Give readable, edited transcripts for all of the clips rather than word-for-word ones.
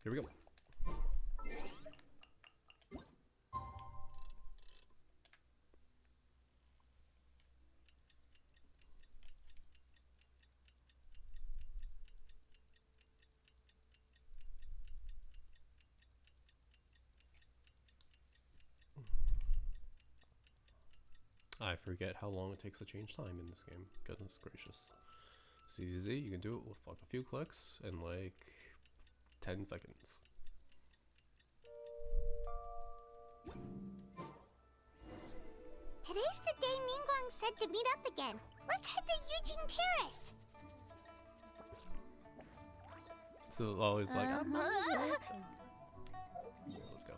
Here we go. I forget how long it takes to change time in this game. Goodness gracious. It's easy. You can do it with like a few clicks in like 10 seconds. Today's the day Ningguang said to meet up again. Let's head to Eugene Terrace. So always like, I'm not let's go.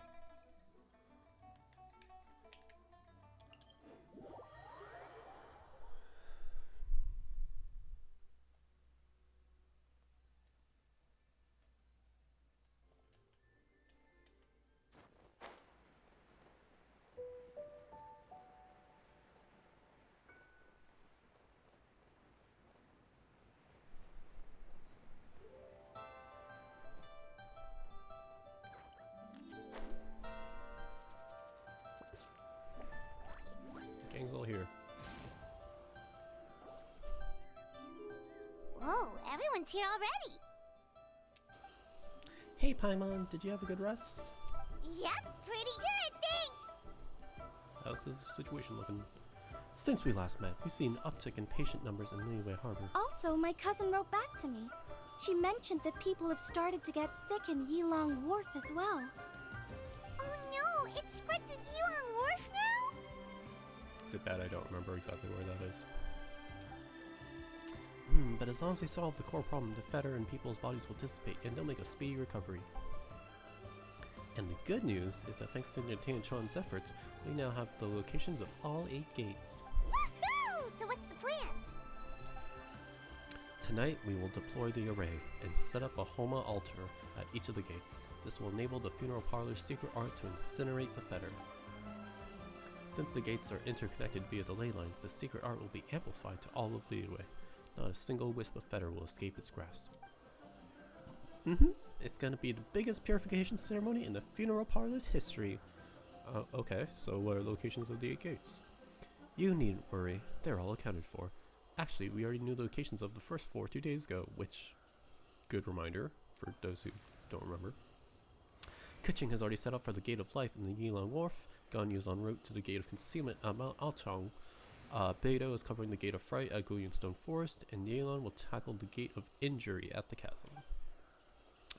Gang's all here. Whoa, everyone's here already. Hey Paimon, did you have a good rest? Yep, pretty good, thanks. How's the situation looking? Since we last met, we've seen an uptick in patient numbers in Liyue Harbor. Also, my cousin wrote back to me. She mentioned that people have started to get sick in Yilong Wharf as well. Oh no, it's spread to Yulong Wharf now? Is it bad I don't remember exactly where that is? But as long as we solve the core problem, the fetter in people's bodies will dissipate and they'll make a speedy recovery. And the good news is that thanks to Lieutenant Chan's efforts, we now have the locations of all 8 gates. Woohoo! So what's the plan? Tonight we will deploy the array and set up a Homa altar at each of the gates. This will enable the funeral parlor's secret art to incinerate the fetter. Since the gates are interconnected via the ley lines, the secret art will be amplified to all of Liyue. Not a single wisp of fetter will escape its grasp. It's gonna be the biggest purification ceremony in the funeral parlor's history. Okay, so what are the locations of the 8 gates? You needn't worry, they're all accounted for. Actually, we already knew the locations of the first 4 2 days ago, which, good reminder for those who don't remember. Kuching has already set up for the Gate of Life in the Yilong Wharf, Ganyu's en route to the Gate of Concealment at Mount Alchong, Beidou is covering the Gate of Fright at Stone Forest, and Yelan will tackle the Gate of Injury at the Chasm.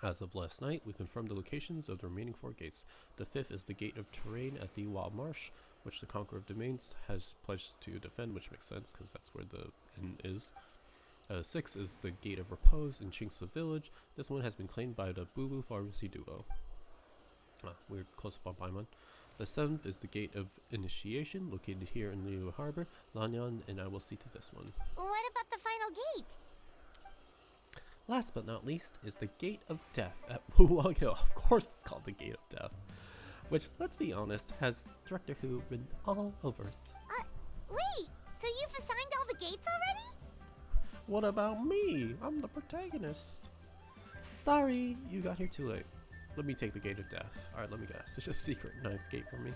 As of last night, we confirmed the locations of the remaining 4 gates. The 5th is the Gate of Terrain at the Wild Marsh, which the Conqueror of Domains has pledged to defend, which makes sense because that's where the inn is. 6th is the Gate of Repose in Chingsa Village. This one has been claimed by the Boo Boo Pharmacy duo. Weird close up on Paimon. The 7th is the Gate of Initiation, located here in Liyue Harbor. Lanyan and I will see to this one. What about the final gate? Last but not least is the Gate of Death at Wuwang Hill. Of course it's called the Gate of Death. Which, let's be honest, has Director Who written all over it. Wait, so you've assigned all the gates already? What about me? I'm the protagonist. Sorry, you got here too late. Let me take the Gate of Death. Alright, let me guess. It's a secret 9th gate for me.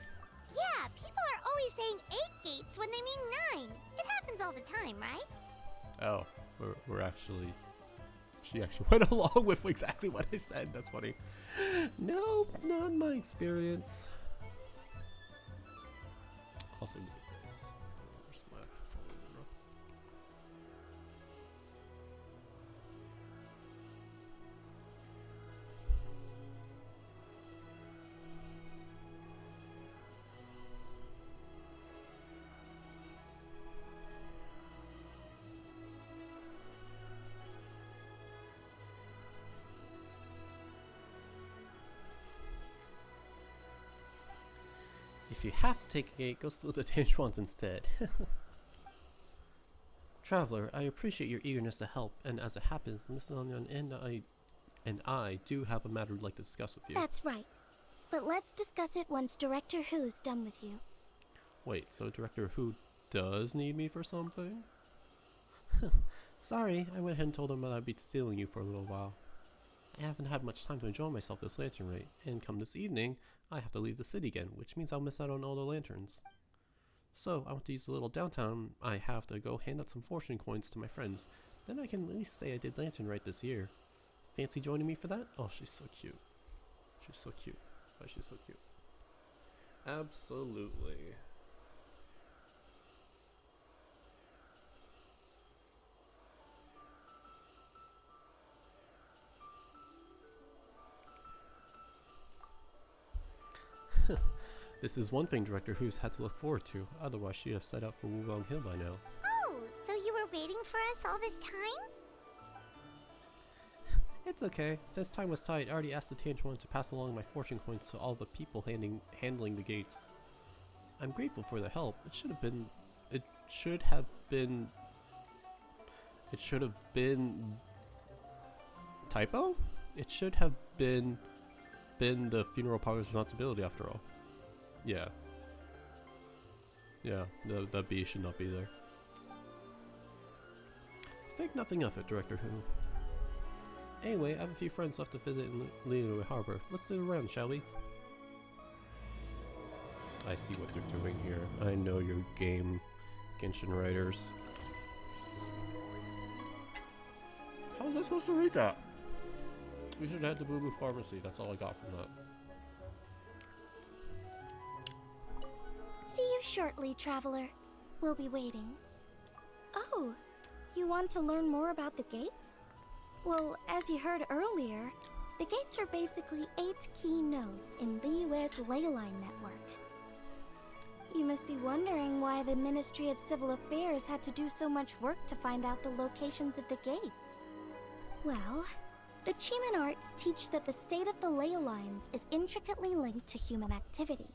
Yeah, people are always saying 8 gates when they mean 9. It happens all the time, right? Oh, we're actually... She actually went along with exactly what I said. That's funny. No, not my experience. Also, where's my phone? If you have to take a gate, go steal the Tangerons instead. Traveler, I appreciate your eagerness to help, and as it happens, Miss Lanyan and I do have a matter we'd like to discuss with you. That's right. But let's discuss it once Director Who's done with you. Wait, so Director Who does need me for something? Sorry, I went ahead and told him that I'd be stealing you for a little while. I haven't had much time to enjoy myself this lantern rite, and come this evening, I have to leave the city again, which means I'll miss out on all the lanterns. So, I want to use a little downtime I have to go hand out some fortune coins to my friends. Then I can at least say I did lantern rite this year. Fancy joining me for that? Oh, she's so cute. She's so cute. Oh, she's so cute. Absolutely. This is one thing Director Who's had to look forward to, otherwise she'd have set out for Wulong Hill by now. Oh, so you were waiting for us all this time? It's okay. Since time was tight, I already asked the Tantrum to pass along my fortune coins to all the people handling the gates. I'm grateful for the help. It should have been typo? It should have been the funeral parlor's responsibility after all. Yeah. Yeah, the B should not be there. Think nothing of it, Director Who. Anyway, I have a few friends left to visit in Liyue Harbor. Let's sit around, shall we? I see what they're doing here. I know your game, Genshin writers. How was I supposed to read that? We should head to Boo Boo Pharmacy. That's all I got from that. See you shortly, traveler. We'll be waiting. Oh, you want to learn more about the gates? Well, as you heard earlier, the gates are basically 8 key nodes in Liyue's leyline network. You must be wondering why the Ministry of Civil Affairs had to do so much work to find out the locations of the gates. Well, the Chiman arts teach that the state of the ley lines is intricately linked to human activity.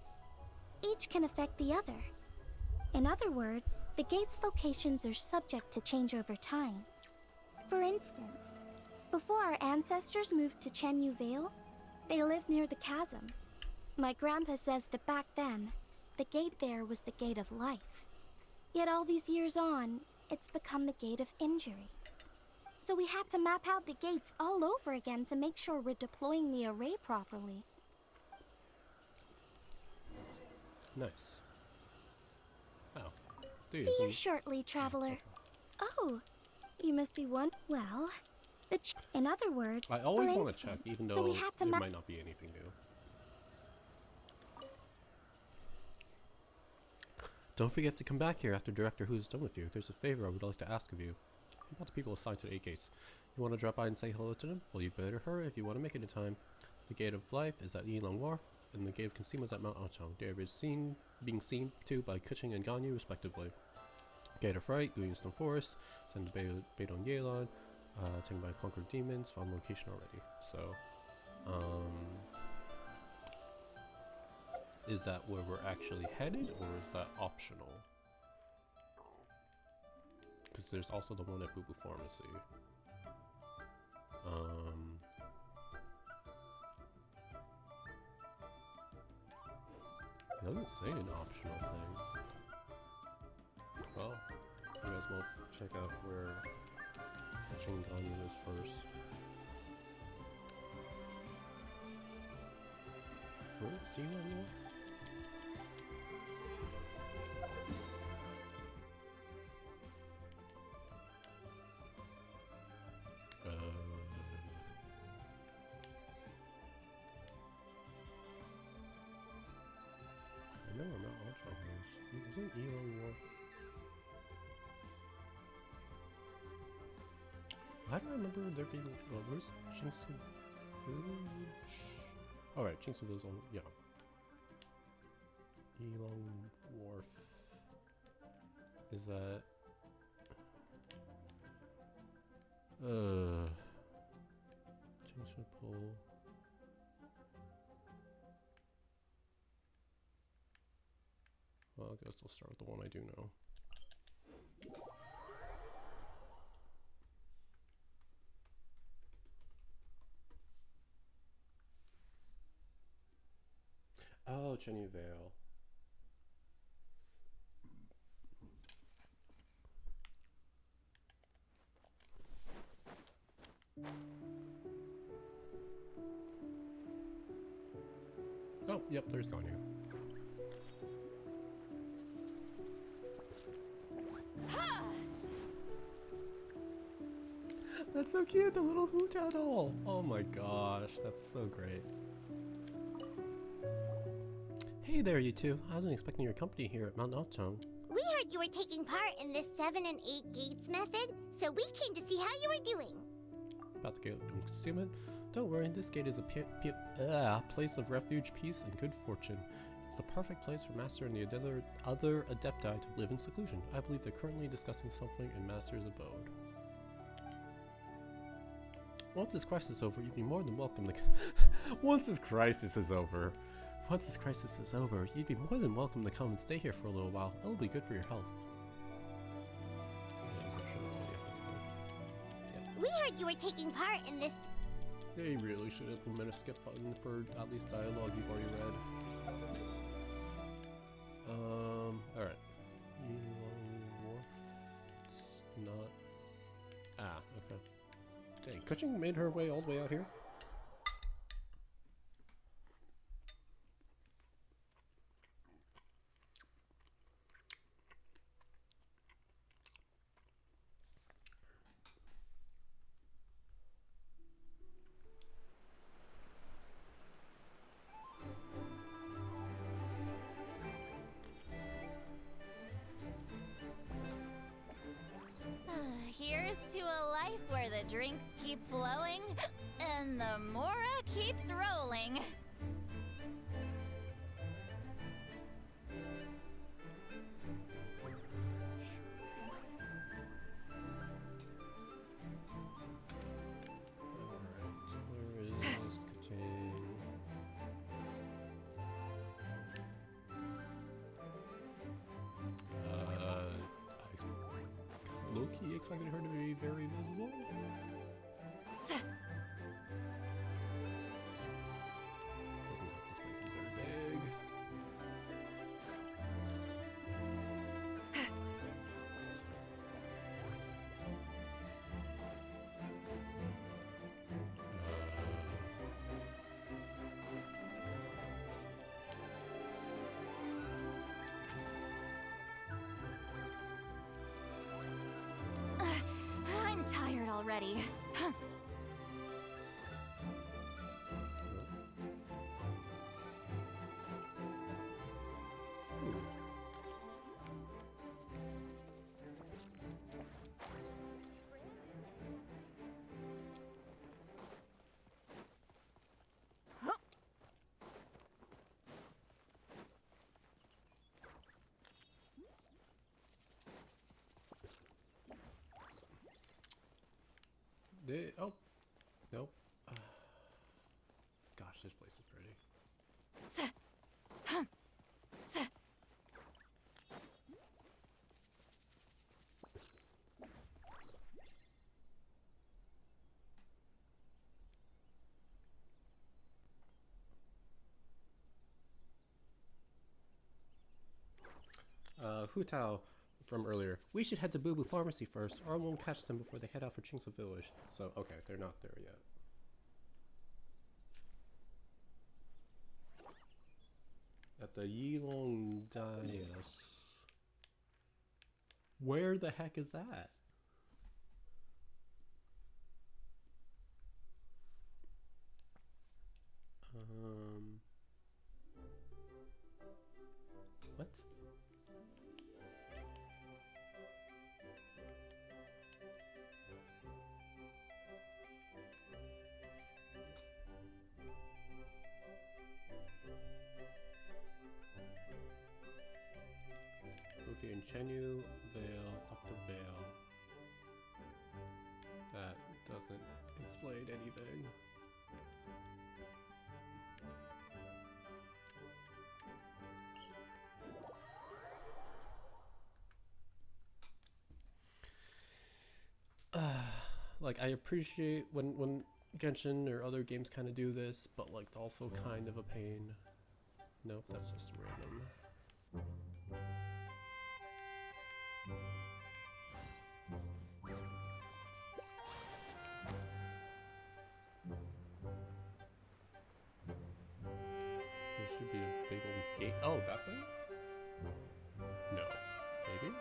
Each can affect the other. In other words, the gate's locations are subject to change over time. For instance, before our ancestors moved to Chenyu Vale, they lived near the chasm. My grandpa says that back then, the gate there was the gate of life. Yet all these years on, it's become the gate of injury. So we had to map out the gates all over again to make sure we're deploying the array properly. Nice. Oh. See you shortly, traveler. Oh, you must be one. Well, in other words, I always for want to check, even though so we had to there might not be anything new. Don't forget to come back here after Director Who's done with you. There's a favor I would like to ask of you. About the people assigned to the 8 gates. You want to drop by and say hello to them? Well, you better hurry if you want to make it in time. The Gate of Life is at Yilong Wharf, and the Gate of Consumer is at Mount Ochang. They are being seen to by Kuching and Ganyu, respectively. Gate of Rite, Guyunstone Forest, sent to Beidong Yelan, taken by Conquered Demons, found location already. So, is that where we're actually headed, or is that optional? Because there's also the one at Boo Boo Pharmacy. It doesn't say an optional thing. Well, you guys will check out where Kuching Ganyu is first. Where is Yilong Wharf? I know where Mount Ochang is. Isn't Yilong Wharf? Why do I remember there being... Oh, where's Jingsu Village? Alright, Jingsu Village on... Yeah. Yilong Wharf. Is that... Jingsu Pool... Well, I guess I'll start with the one I do know. Oh, Chenyu Vale. Oh, yep, there's Ganyu. That's so cute, the little Huta doll. Oh my gosh, that's so great. Hey there, you two. I wasn't expecting your company here at Mount Notchong. We heard you were taking part in this 7 and 8 gates method, so we came to see how you were doing. About to get concealment? Don't worry, this gate is a place of refuge, peace, and good fortune. It's the perfect place for Master and the other Adepti to live in seclusion. I believe they're currently discussing something in Master's abode. Once this crisis is over, you'd be more than welcome to... Once this crisis is over, you'd be more than welcome to come and stay here for a little while. It'll be good for your health. Yeah, I'm pretty sure that's all you have to say. Yeah. We heard you were taking part in this... They really should implement a skip button for at least dialogue you've already read. Alright. It's not... Ah, okay. Dang, Kuching made her way all the way out here? Here's to a life where the drinks keep flowing and the Mora keeps rolling. Low-key expected her to be very visible. Doesn't help this place is very big. I'm tired already. Oh, nope. Gosh, this place is pretty. Hu Tao from earlier. We should head to Boo Boo Pharmacy first, or I won't catch them before they head out for Chingsa Village. So, okay, they're not there yet. At the Yilong Dais. Where the heck is that? What? Okay, in Chenyu, Vale, Upper Vale. That doesn't explain anything. Like, I appreciate when Genshin or other games kind of do this, but like it's also kind of a pain. Nope, that's just random. Oh, that thing? No. Maybe?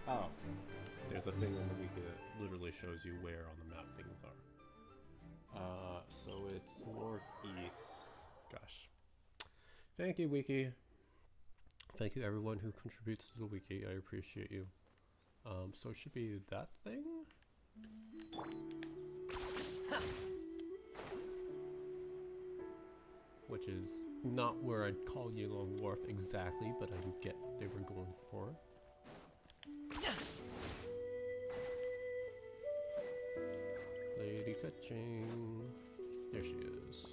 Oh. There's a thing on the wiki that literally shows you where on the map things are. So it's northeast. Gosh. Thank you, wiki. Thank you, everyone who contributes to the wiki. I appreciate you. So it should be that thing? Which is not where I'd call Yilong Wharf exactly, but I get what they were going for. Lady Ka-ching. There she is.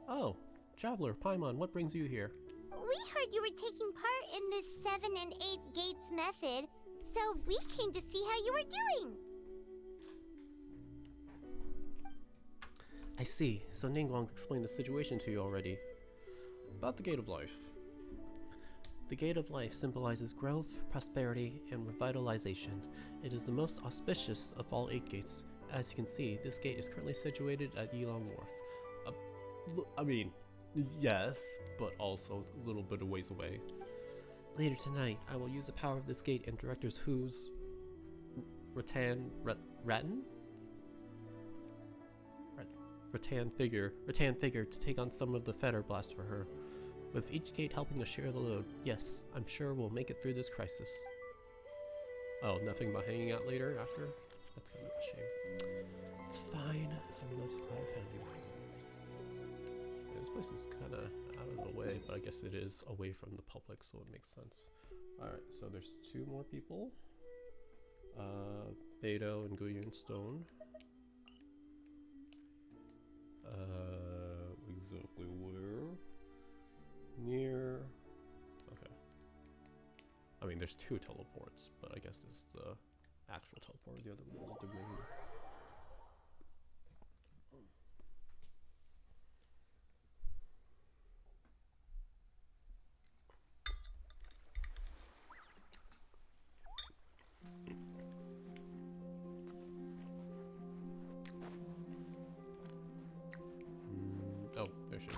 Oh, Traveler, Paimon, what brings you here? We heard you were taking part in this 7 and 8 gates method, so we came to see how you were doing. I see. So Ningguang explained the situation to you already. About the Gate of Life. The Gate of Life symbolizes growth, prosperity, and revitalization. It is the most auspicious of all 8 gates. As you can see, this gate is currently situated at Yilong Wharf. I mean, yes, but also a little bit of ways away. Later tonight, I will use the power of this gate and Directors Who's Rattan figure to take on some of the Fetter Blast for her. With each gate helping to share the load, yes, I'm sure we'll make it through this crisis. Oh, nothing about hanging out later after? That's kind of a shame. It's fine. I'm just glad I found you. Yeah, this place is kind of out of the way, but I guess it is away from the public, so it makes sense. Alright, so there's 2 more people. Beidou and Guyun Stone. Exactly where? Near... Okay. I mean, there's 2 teleports, but I guess this is the actual teleport, the other one is the domain. Oh, there she is.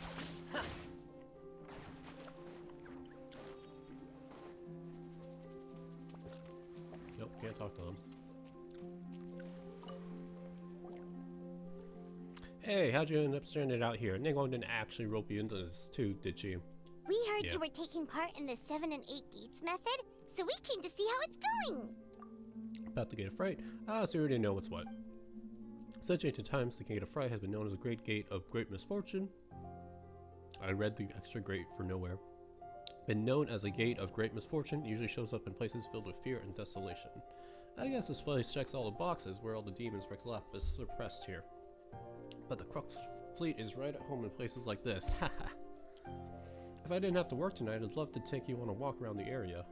Nope, can't talk to them. Hey, how'd you end up stranded out here? Ningguang didn't actually rope you into this too, did she? We heard Yeah. you were taking part in the 7 and 8 gates method, so we came to see how it's going. About the Gate of Fright? Ah, so you already know what's what. Since ancient times, the Gate of Fright has been known as a great gate of great misfortune. I read the extra great for nowhere. Been known as a gate of great misfortune, it usually shows up in places filled with fear and desolation. I guess this place checks all the boxes where all the demons Rex Lap is suppressed here. But the Crux fleet is right at home in places like this, haha. If I didn't have to work tonight, I'd love to take you on a walk around the area.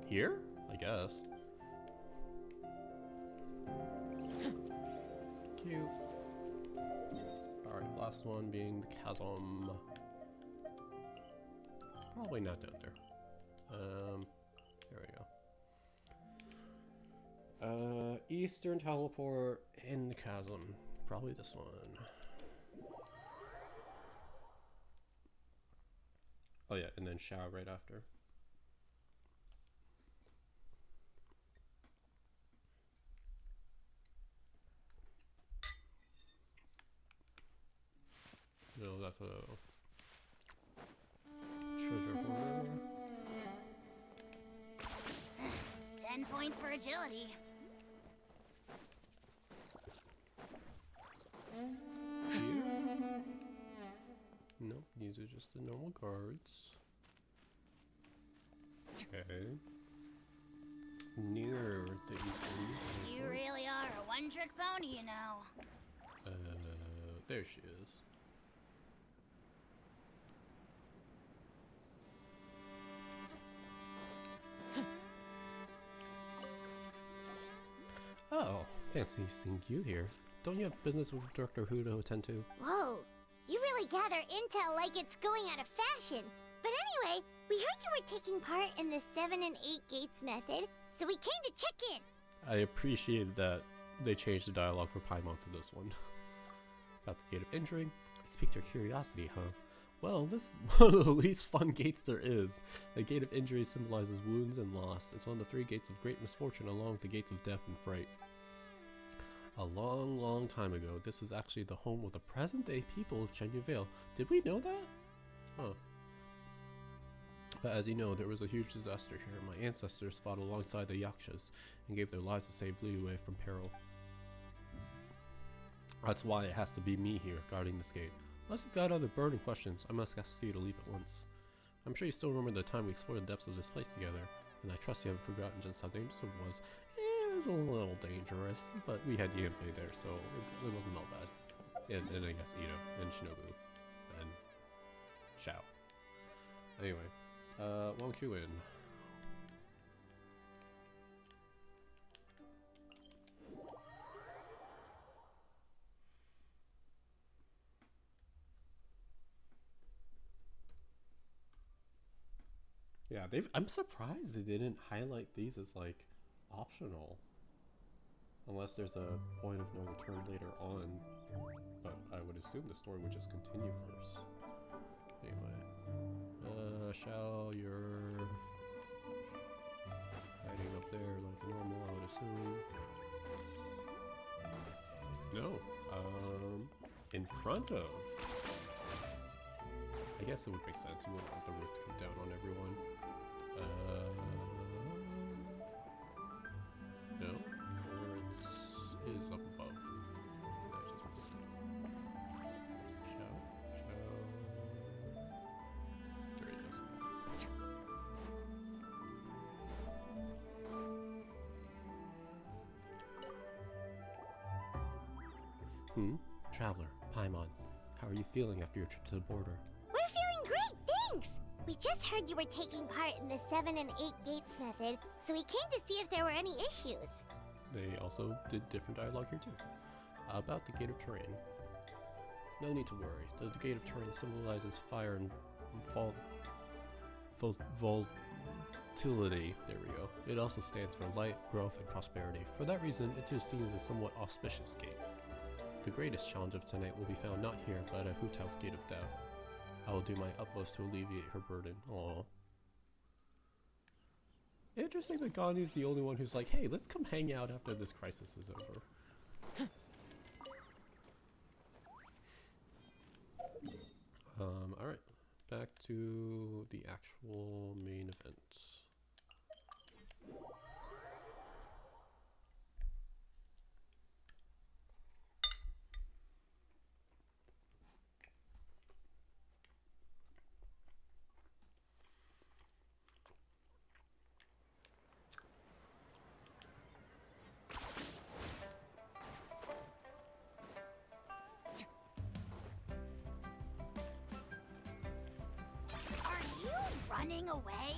Here? I guess. Cute. Alright, last one being the chasm. Probably not down there. There we go. Eastern teleport in the chasm. Probably this one. Oh yeah, and then Shao right after. No, that's a treasure hoard. 10 points for agility. Here? Nope, these are just the normal guards. Okay. Near the eastern. You really are a one-trick pony, you know. There she is. Fancy seeing you here. Don't you have business with Director Who to attend to? Whoa, you really gather intel like it's going out of fashion. But anyway, we heard you were taking part in the 7 and 8 gates method, so we came to check in. I appreciate that they changed the dialogue for Paimon for this one. About the Gate of Injury. Speak your curiosity, huh? Well, this is one of the least fun gates there is. The Gate of Injury symbolizes wounds and loss. It's one of the 3 gates of great misfortune along with the gates of death and fright. A long, long time ago, this was actually the home of the present-day people of Chenyu Vale. Did we know that? Huh. But as you know, there was a huge disaster here. My ancestors fought alongside the Yakshas and gave their lives to save Liyue from peril. That's why it has to be me here, guarding this gate. Unless you've got other burning questions, I must ask you to leave at once. I'm sure you still remember the time we explored the depths of this place together, and I trust you haven't forgotten just how dangerous it was. It was a little dangerous, but we had Yanfei there, so it wasn't all bad. And I guess Ito, and Shinobu, and Shao. Anyway, Wang Chuin. Yeah, I'm surprised they didn't highlight these as like optional. Unless there's a point of no return later on. But I would assume the story would just continue first. Anyway. Shao, you're hiding up there like normal, I would assume. No. In front of. I guess it would make sense. You wouldn't want the roof to come down on everyone. No, or it is up above. I just missed it. Shao. There he is. Traveler, Paimon, how are you feeling after your trip to the border? We're feeling great, thanks! We just heard you were taking part in the 7 and 8 gates method, so we came to see if there were any issues. They also did different dialogue here too. About the Gate of Terrain. No need to worry. The Gate of Terrain symbolizes fire and volatility. There we go. It also stands for light, growth, and prosperity. For that reason, it is seen as a somewhat auspicious gate. The greatest challenge of tonight will be found not here, but at Hu Tao's Gate of Death. I will do my utmost to alleviate her burden. Aww. Interesting that Ganyu's the only one who's like, hey, let's come hang out after this crisis is over. Alright. Back to the actual main event. Running away?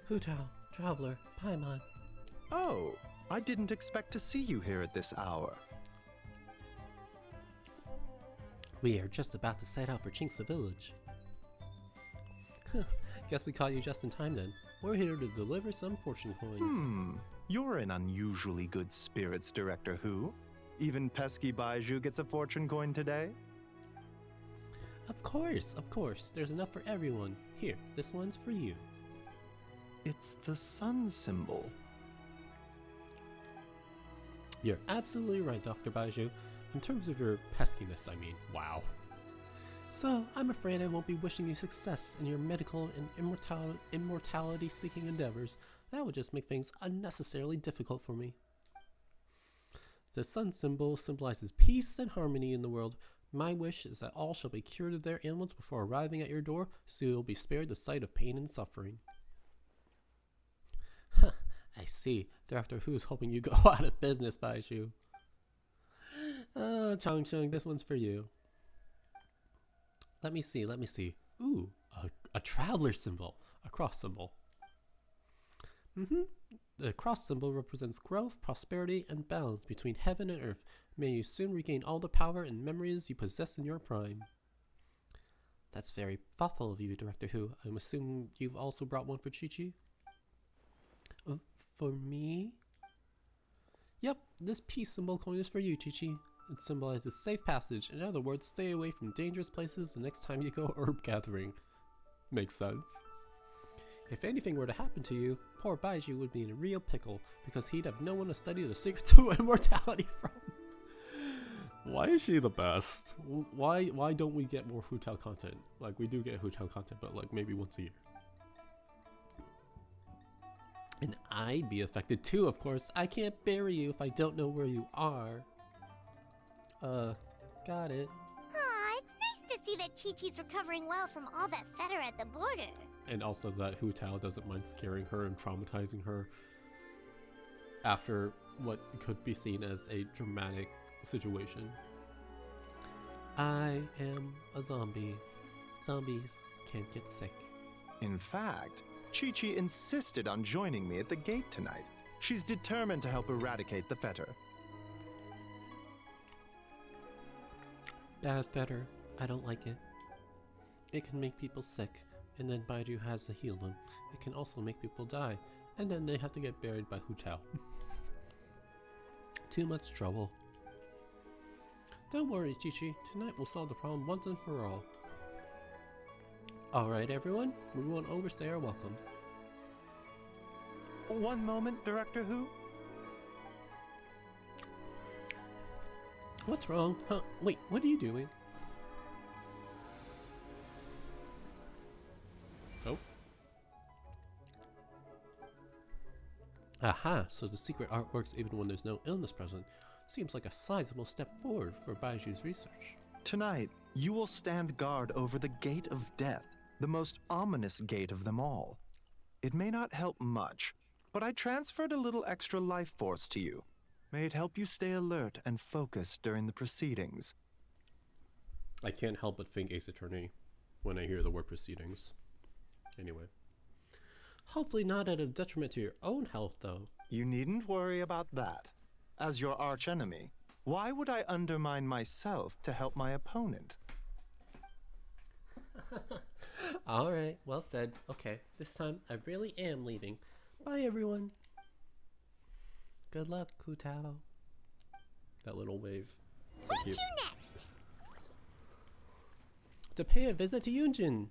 Hu Tao, Traveler, Paimon. Oh, I didn't expect to see you here at this hour. We are just about to set out for Chinksa Village. Guess we caught you just in time then. We're here to deliver some fortune coins. You're in unusually good spirits, Director Who. Even pesky Baiju gets a fortune coin today? Of course. There's enough for everyone. Here, this one's for you. It's the sun symbol. You're absolutely right, Dr. Baiju. In terms of your peskiness, I mean, wow. So, I'm afraid I won't be wishing you success in your medical and immortality-seeking endeavors. That would just make things unnecessarily difficult for me. The sun symbol symbolizes peace and harmony in the world. My wish is that all shall be cured of their ailments before arriving at your door, so you'll be spared the sight of pain and suffering. I see. Director Who's hoping you go out of business, Baiju. Oh, Changcheng, this one's for you. Let me see, let me see. Ooh, a traveler symbol, a cross symbol. The cross symbol represents growth, prosperity, and balance between heaven and earth. May you soon regain all the power and memories you possess in your prime. That's very thoughtful of you, Director Who. I'm assuming you've also brought one for Chi-Chi? For me? Yep, this peace symbol coin is for you, Chi-Chi. It symbolizes safe passage. In other words, stay away from dangerous places the next time you go herb gathering. Makes sense. If anything were to happen to you, poor Baiju would be in a real pickle because he'd have no one to study the secret to immortality from. Why is she the best? Why don't we get more Hu Tao content? Like, we do get Hu Tao content, but like maybe once a year. And I'd be affected too, of course. I can't bury you if I don't know where you are. Got it. Aw, it's nice to see that Chi-Chi's recovering well from all that fetter at the border. And also that Hu Tao doesn't mind scaring her and traumatizing her after what could be seen as a dramatic situation. I am a zombie. Zombies can't get sick. In fact, Chi-Chi insisted on joining me at the gate tonight. She's determined to help eradicate the fetter. Bad fetter. I don't like it. It can make people sick, and then Baiju has to heal them. It can also make people die, and then they have to get buried by Hu Tao. Too much trouble. Don't worry, Chi-Chi. Tonight we'll solve the problem once and for all. Alright everyone, we won't overstay our welcome. One moment, Director Who. What's wrong? Huh? Wait, what are you doing? Oh. Aha, so the secret art works even when there's no illness present. Seems like a sizable step forward for Baiju's research. Tonight, you will stand guard over the Gate of Death, the most ominous gate of them all. It may not help much, but I transferred a little extra life force to you. May it help you stay alert and focused during the proceedings. I can't help but think Ace Attorney when I hear the word proceedings. Anyway. Hopefully not at a detriment to your own health, though. You needn't worry about that. As your archenemy, why would I undermine myself to help my opponent? Alright, well said. Okay, this time I really am leaving. Bye, everyone. Good luck, Hu Tao. That little wave. So Where cute. to next? To pay a visit to Yunjin.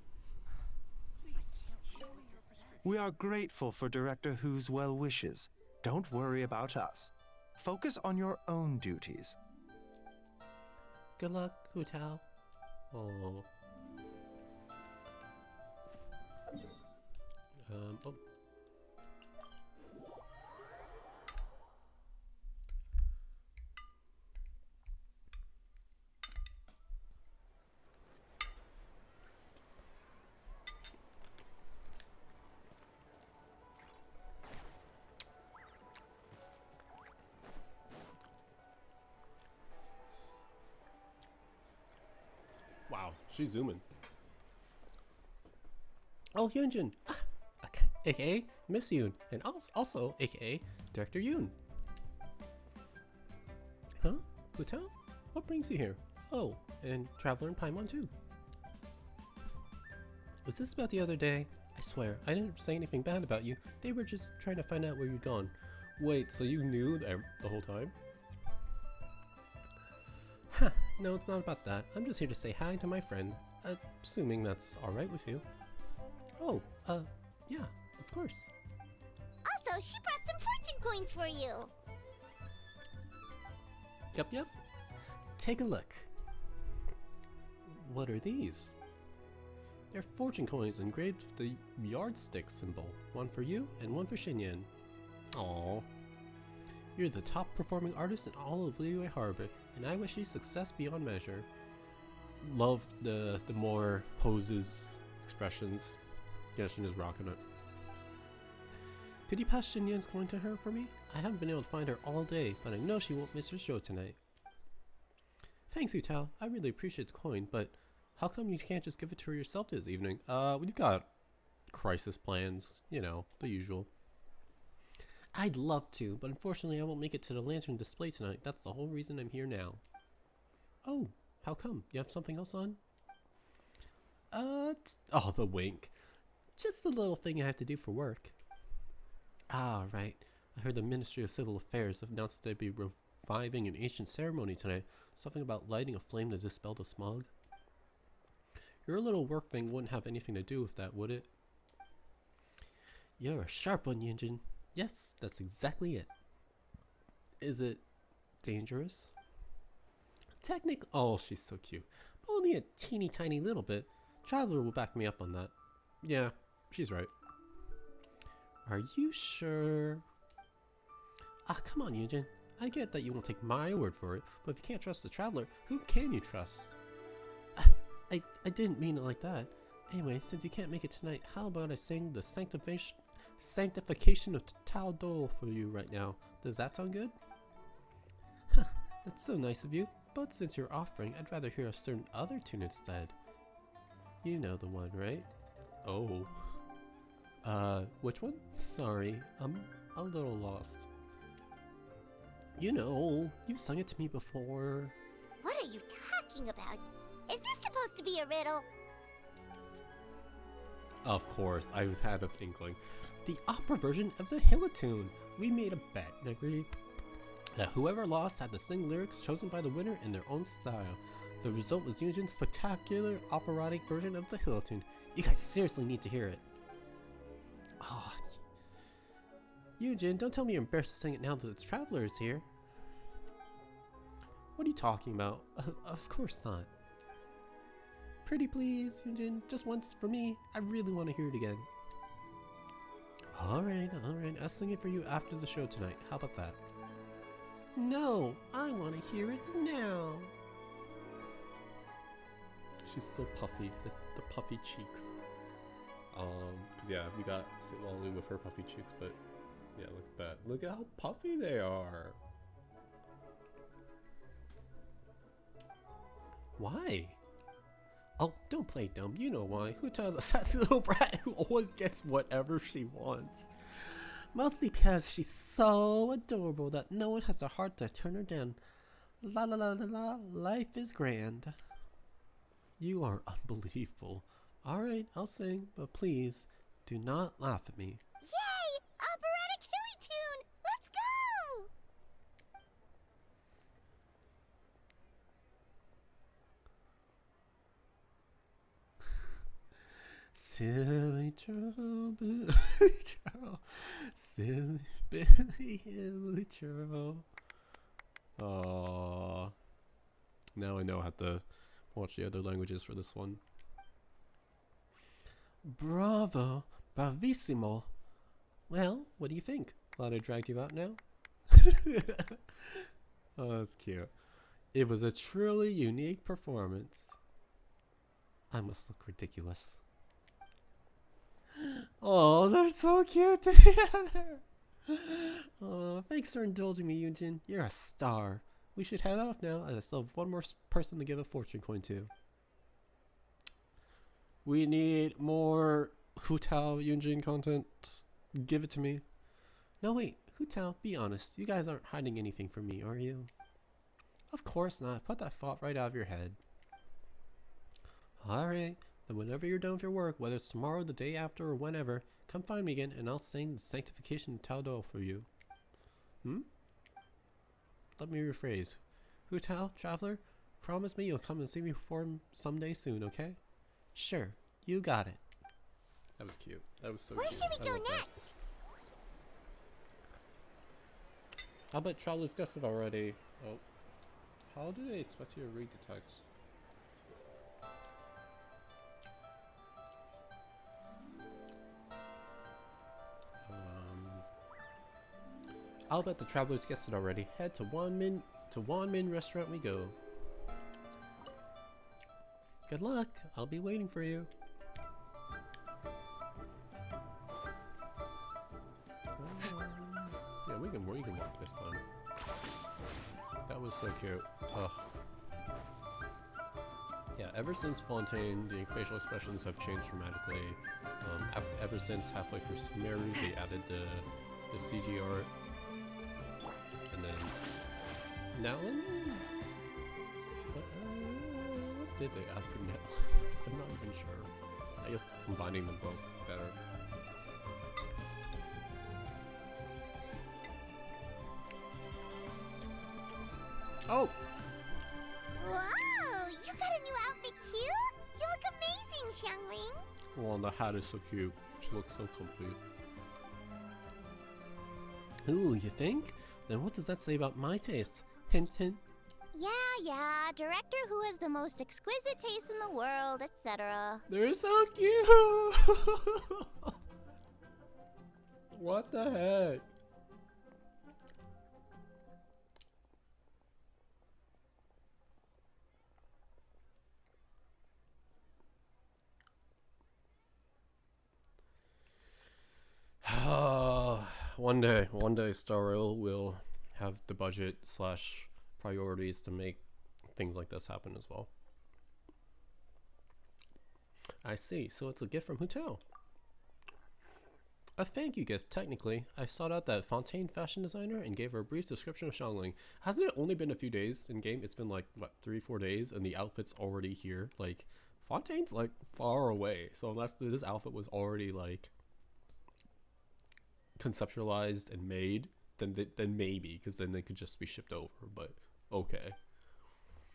We are grateful for Director Who's well wishes. Don't worry about us. Focus on your own duties. Good luck, Hu Tao. Oh. Oh. Wow, she's zooming. Oh, Hyunjin! Ah, aka Miss Yoon, and also aka Director Yoon. Huh? Hu Tao? What brings you here? Oh, and Traveler in Paimon too. Was this about the other day? I swear, I didn't say anything bad about you. They were just trying to find out where you'd gone. Wait, so you knew the whole time? Huh, no, it's not about that. I'm just here to say hi to my friend. Assuming that's alright with you. Oh, yeah, of course. Also, she brought some fortune coins for you. Yep. Take a look. What are these? They're fortune coins engraved with the yardstick symbol. One for you and one for Xinyan. Aww. You're the top performing artist in all of Liyue Harbor, and I wish you success beyond measure. Love the more poses, expressions. Genshin is rocking it. Could you pass Xinyan's coin to her for me? I haven't been able to find her all day, but I know she won't miss her show tonight. Thanks, Hu Tao. I really appreciate the coin, but How come you can't just give it to her yourself this evening? We've got crisis plans, you know, the usual. I'd love to, but unfortunately I won't make it to the lantern display tonight. That's the whole reason I'm here now. Oh, how come? You have something else on? Oh, the wink. Just a little thing I have to do for work. Ah, right. I heard the Ministry of Civil Affairs have announced that they'd be reviving an ancient ceremony tonight. Something about lighting a flame to dispel the smog. Your little work thing wouldn't have anything to do with that, would it? You're a sharp one, Yunjin. Yes, that's exactly it. Is it dangerous? Oh, she's so cute. But only a teeny tiny little bit. Traveler will back me up on that. Yeah, she's right. Are you sure? Ah, come on, Yunjin. I get that you won't take my word for it, but if you can't trust the Traveler, who can you trust? I didn't mean it like that. Anyway, since you can't make it tonight, how about I sing the sanctification of Tao Do for you right now? Does that sound good? That's so nice of you, but since you're offering, I'd rather hear a certain other tune instead. You know the one, right? Oh. Which one? Sorry, I'm a little lost. You know, you've sung it to me before. What are you talking about? Is this supposed to be a riddle? Of course, I had a inkling. The opera version of the Hillitune. We made a bet and agreed that whoever lost had to sing lyrics chosen by the winner in their own style. The result was Yunjin's spectacular operatic version of the Hillitune. You guys seriously need to hear it. Oh, Yunjin, don't tell me you're embarrassed to sing it now that the Traveler is here. What are you talking about? Of course not. Pretty please, Yunjin, just once for me. I really want to hear it again. Alright, I'll sing it for you after the show tonight. How about that? No, I want to hear it now. She's so puffy, the puffy cheeks. Cause yeah, we got Lolly with her puffy cheeks, but yeah, look at that. Look at how puffy they are. Why? Oh, don't play dumb. You know why. Who tells a sassy little brat who always gets whatever she wants? Mostly because she's so adorable that no one has the heart to turn her down. La la la la la, life is grand. You are unbelievable. Alright, I'll sing, but please, do not laugh at me. Yay! Operatic Hillitune! Let's go! Silly churl, Billy churl, silly Billy Hilly churl. Aww. Now I know how to watch the other languages for this one. Bravo, bravissimo. Well, what do you think? Glad I dragged you out now? Oh, that's cute. It was a truly unique performance. I must look ridiculous. Oh, they're so cute together. Oh, thanks for indulging me, Yunjin. You're a star. We should head off now, as I still have one more person to give a fortune coin to. We need more Hu Tao Yunjin content. Give it to me. No, wait. Hu Tao, be honest. You guys aren't hiding anything from me, are you? Of course not. Put that thought right out of your head. Alright. Then whenever you're done with your work, whether it's tomorrow, the day after, or whenever, come find me again and I'll sing the Sanctification of Tao Do for you. Let me rephrase. Hu Tao, Traveler, promise me you'll come and see me perform someday soon, okay? Sure, you got it. That was cute. That was so Where cute. should we go love that. next? I'll bet Traveler's guessed it already. Oh. How do they expect you to read the text? I'll bet the Travelers guessed it already. Head to Wanmin Restaurant we go. Good luck. I'll be waiting for you. Yeah, we can walk this time. That was so cute. Ugh. Yeah, ever since Fontaine, the facial expressions have changed dramatically. Ever since Halfway for Sumeru, they added the CG art. And then now, what did they add for Net? I'm not even sure. I guess combining them both better. Oh! Whoa! You got a new outfit too? You look amazing, Xiangling! Oh, and the hat is so cute. She looks so complete. Ooh, you think? Then what does that say about my taste? Hint, hint. Yeah, director who has the most exquisite taste in the world, etc. They're so cute! What the heck? One day Star Rail will have the budget / priorities to make things like this happen as well. I see, so it's a gift from Hotel. A thank you gift, technically. I sought out that Fontaine fashion designer and gave her a brief description of Xiangling. Hasn't it only been a few days in game? It's been like, what, 3-4 days and the outfit's already here? Like, Fontaine's like far away, so unless this outfit was already like conceptualized and made, then maybe, because then they could just be shipped over, but okay.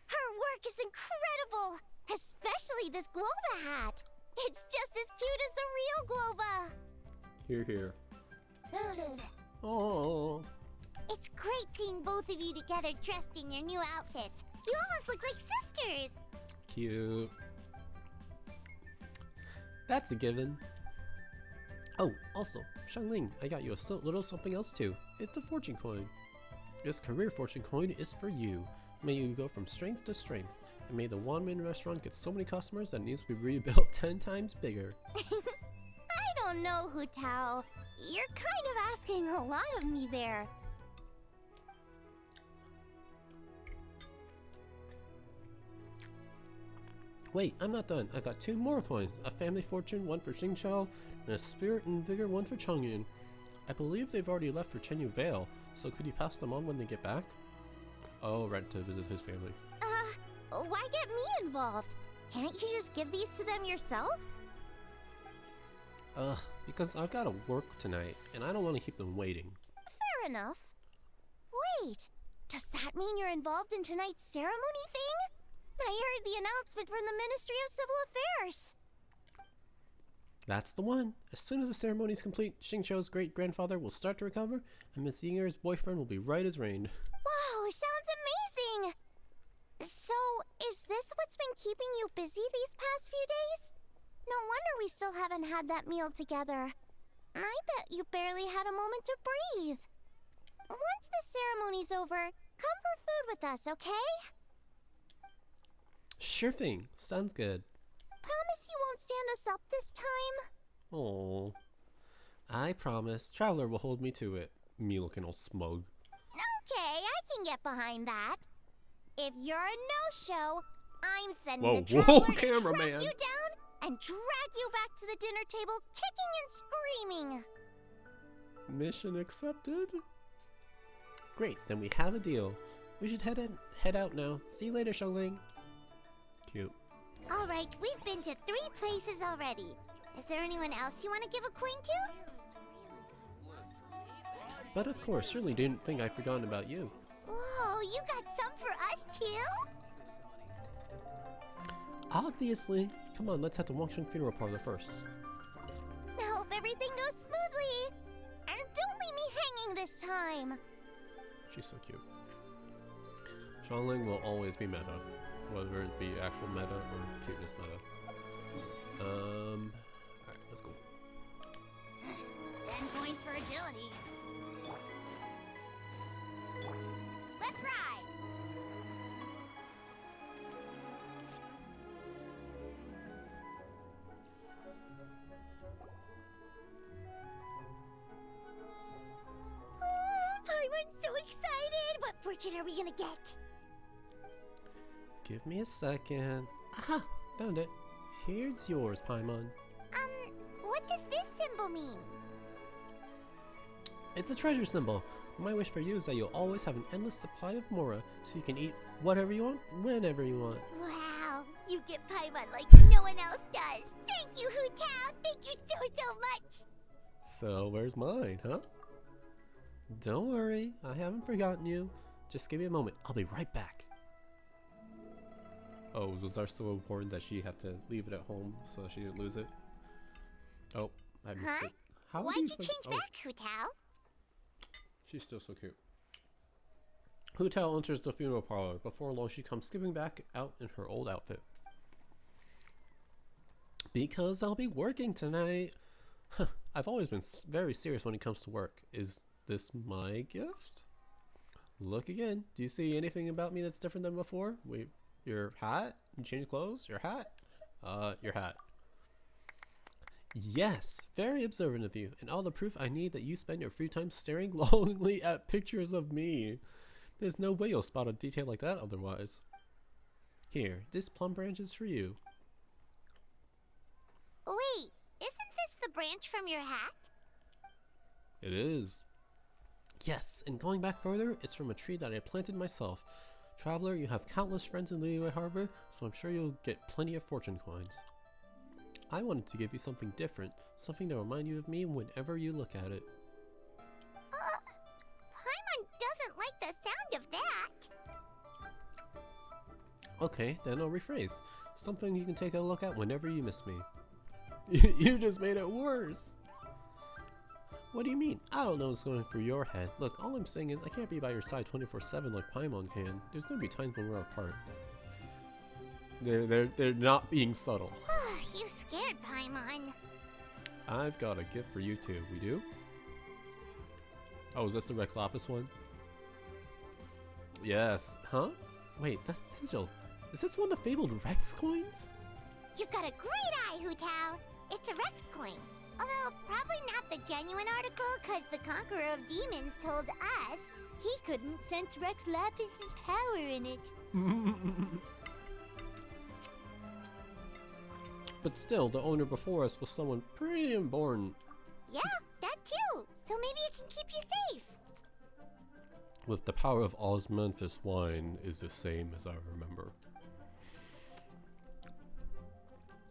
Her work is incredible! Especially this Guova hat! It's just as cute as the real Guova! Here. Oh. It's great seeing both of you together dressed in your new outfits. You almost look like sisters! Cute. That's a given. Oh, also, Xiangling, I got you a little something else too. It's a fortune coin. This career fortune coin is for you. May you go from strength to strength, and may the Wanmin restaurant get so many customers that it needs to be rebuilt 10 times bigger. I don't know, Hu Tao. You're kind of asking a lot of me there. Wait, I'm not done. I got 2 more coins. A family fortune, one for Xingqiao, and a spirit and vigor, one for Changyan. I believe they've already left for Chenyu Vale, so could you pass them on when they get back? Oh, right, to visit his family. Why get me involved? Can't you just give these to them yourself? Because I've got to work tonight, and I don't want to keep them waiting. Fair enough. Wait, does that mean you're involved in tonight's ceremony thing? I heard the announcement from the Ministry of Civil Affairs. That's the one. As soon as the ceremony is complete, Xingqiao's great-grandfather will start to recover, and Miss Yinger's boyfriend will be right as rain. Wow, sounds amazing! So, is this what's been keeping you busy these past few days? No wonder we still haven't had that meal together. I bet you barely had a moment to breathe. Once the ceremony's over, come for food with us, okay? Sure thing. Sounds good. Promise you won't stand us up this time? Oh, I promise. Traveler will hold me to it. Me looking all smug. Okay, I can get behind that. If you're a no-show, I'm sending Whoa, the Traveler whoa, to cameraman. track you down and drag you back to the dinner table kicking and screaming. Mission accepted? Great, then we have a deal. We should head out now. See you later, Xiangling. Cute. Alright, we've been to 3 places already. Is there anyone else you want to give a coin to? But of course, surely didn't think I'd forgotten about you. Whoa, you got some for us too? Obviously. Come on, let's head to Wangsheng Funeral Parlor first. I hope everything goes smoothly. And don't leave me hanging this time. She's so cute. Xiangling will always be meta, whether it be actual meta or cuteness meta. Alright, let's go. 10 points for agility. Let's ride! Paimon's so excited! What fortune are we gonna get? Give me a second. Aha! Found it. Here's yours, Paimon. What does this symbol mean? It's a treasure symbol. My wish for you is that you'll always have an endless supply of Mora, so you can eat whatever you want, whenever you want. Wow, you get Paimon like no one else does. Thank you, Hu Tao. Thank you so much. So where's mine, huh? Don't worry, I haven't forgotten you. Just give me a moment. I'll be right back. Oh, was ours so important that she had to leave it at home so that she didn't lose it? Oh, I missed Huh? it. How Why'd do you play- change oh, back, Hu Tao? She's still so cute. Hu Tao enters the funeral parlor. Before long, she comes skipping back out in her old outfit. Because I'll be working tonight. I've always been very serious when it comes to work. Is this my gift? Look again. Do you see anything about me that's different than before? Wait, your hat? You changed clothes? Your hat? Your hat. Yes, very observant of you, and all the proof I need that you spend your free time staring longingly at pictures of me. There's no way you'll spot a detail like that otherwise. Here, this plum branch is for you. Wait, isn't this the branch from your hat? It is. Yes, and going back further, it's from a tree that I planted myself. Traveler, you have countless friends in Liyue Harbor, so I'm sure you'll get plenty of fortune coins. I wanted to give you something different, something to remind you of me whenever you look at it. Paimon doesn't like the sound of that. Okay, then I'll rephrase. Something you can take a look at whenever you miss me. You just made it worse! What do you mean? I don't know what's going through your head. Look, all I'm saying is I can't be by your side 24/7 like Paimon can. There's gonna be times when we're apart. They're not being subtle. You scared Paimon. I've got a gift for you too. We do? Oh, is this the Rex Lapis one? Yes. Huh? Wait, that's Sigil. Is this one of the fabled Rex coins? You've got a great eye, Hu Tao. It's a Rex coin. Although probably not the genuine article, because the Conqueror of Demons told us he couldn't sense Rex Lapis's power in it. But still, the owner before us was someone pretty important. Yeah, that too. So maybe it can keep you safe. With the power of Osmanthus wine is the same as I remember.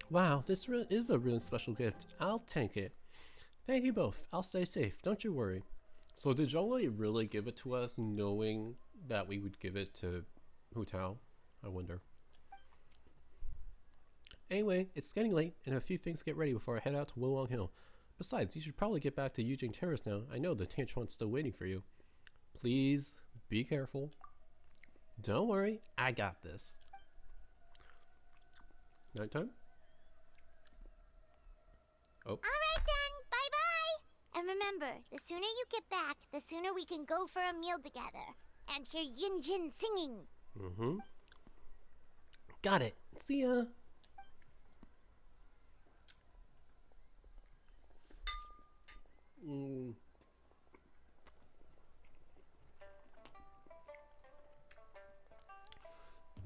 Wow, this is a really special gift. I'll take it. Thank you both. I'll stay safe. Don't you worry. So did Zhongli really give it to us knowing that we would give it to Hu Tao? I wonder. Anyway, it's getting late and a few things to get ready before I head out to Wulong Hill. Besides, you should probably get back to Yujing Terrace now. I know the Tanchuan's still waiting for you. Please, be careful. Don't worry, I got this. Nighttime? Oh. Alright then, bye-bye! And remember, the sooner you get back, the sooner we can go for a meal together. And hear Yunjin singing. Mm-hmm. Got it. See ya.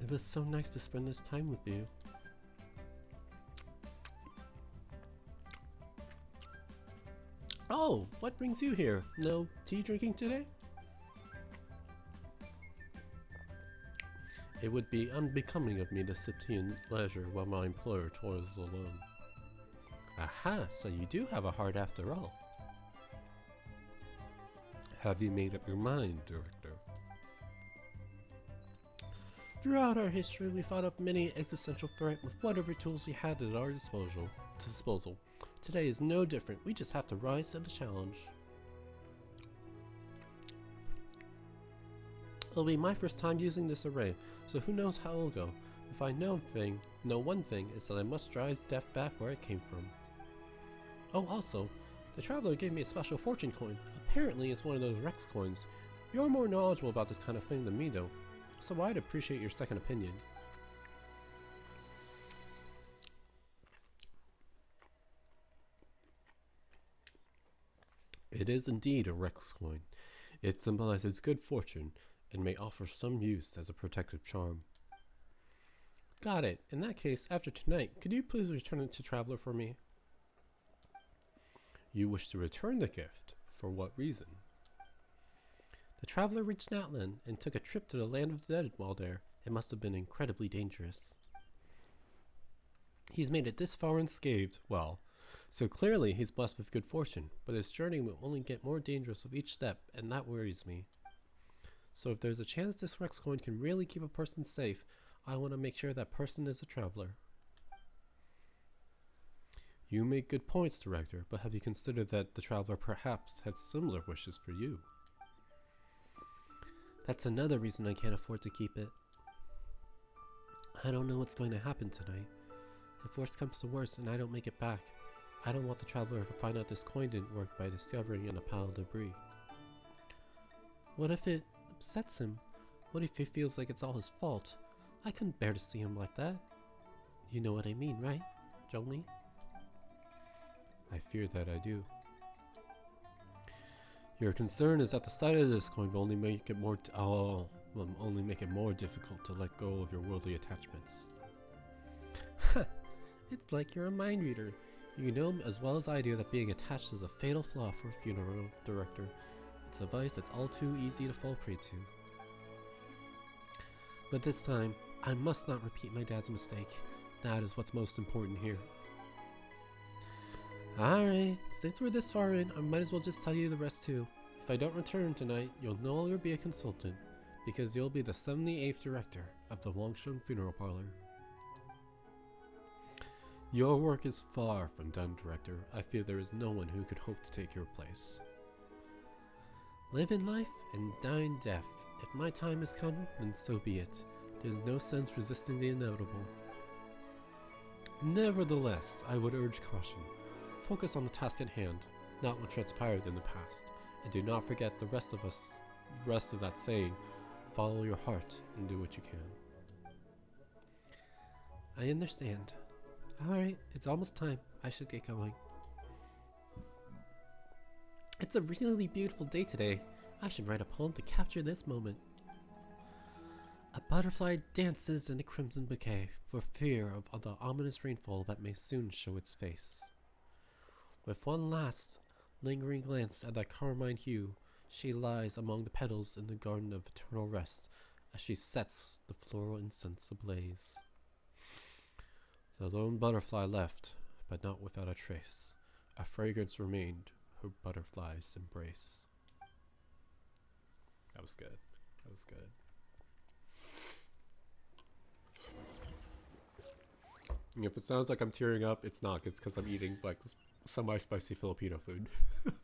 It was so nice to spend this time with you. Oh, what brings you here? No tea drinking today? It would be unbecoming of me to sip tea in leisure while my employer toils alone. Aha, so you do have a heart after all. Have you made up your mind, Director? Throughout our history, we fought off many existential threats with whatever tools we had at our disposal. Today is no different. We just have to rise to the challenge. It'll be my first time using this array, so who knows how it'll go. If I know one thing, is that I must drive death back where it came from. Oh, also, the Traveler gave me a special fortune coin. Apparently, it's one of those Rex coins. You're more knowledgeable about this kind of thing than me, though, so I'd appreciate your second opinion. It is indeed a Rex coin. It symbolizes good fortune and may offer some use as a protective charm. Got it. In that case, after tonight, could you please return it to Traveler for me? You wish to return the gift? For what reason? The Traveler reached Natlan and took a trip to the land of the dead while there. It must have been incredibly dangerous. He's made it this far unscathed, well, so clearly he's blessed with good fortune, but his journey will only get more dangerous with each step, and that worries me. So if there's a chance this Rex coin can really keep a person safe, I want to make sure that person is a Traveler. You make good points, Director, but have you considered that the Traveler perhaps had similar wishes for you? That's another reason I can't afford to keep it. I don't know what's going to happen tonight. If worse comes to worse and I don't make it back, I don't want the Traveler to find out this coin didn't work by discovering it in a pile of debris. What if it upsets him? What if he feels like it's all his fault? I couldn't bear to see him like that. You know what I mean, right, Jolie? I fear that I do. Your concern is that the sight of this coin will only make it more difficult to let go of your worldly attachments. It's like you're a mind reader. You know as well as I do that being attached is a fatal flaw for a funeral director. It's a vice that's all too easy to fall prey to. But this time, I must not repeat my dad's mistake. That is what's most important here. Alright, since we're this far in, I might as well just tell you the rest too. If I don't return tonight, you'll no longer be a consultant, because you'll be the 78th director of the Wangsheng Funeral Parlor. Your work is far from done, Director. I fear there is no one who could hope to take your place. Live in life and die in death. If my time has come, then so be it. There's no sense resisting the inevitable. Nevertheless, I would urge caution. Focus on the task at hand, not what transpired in the past, and do not forget the rest of that saying, follow your heart and do what you can. I understand. Alright, it's almost time. I should get going. It's a really beautiful day today. I should write a poem to capture this moment. A butterfly dances in a crimson bouquet for fear of the ominous rainfall that may soon show its face. With one last, lingering glance at that carmine hue, she lies among the petals in the garden of eternal rest as she sets the floral incense ablaze. The lone butterfly left, but not without a trace. A fragrance remained, her butterfly's embrace. That was good. That was good. And if it sounds like I'm tearing up, it's not. It's because I'm eating like semi-spicy Filipino food. Ningguang,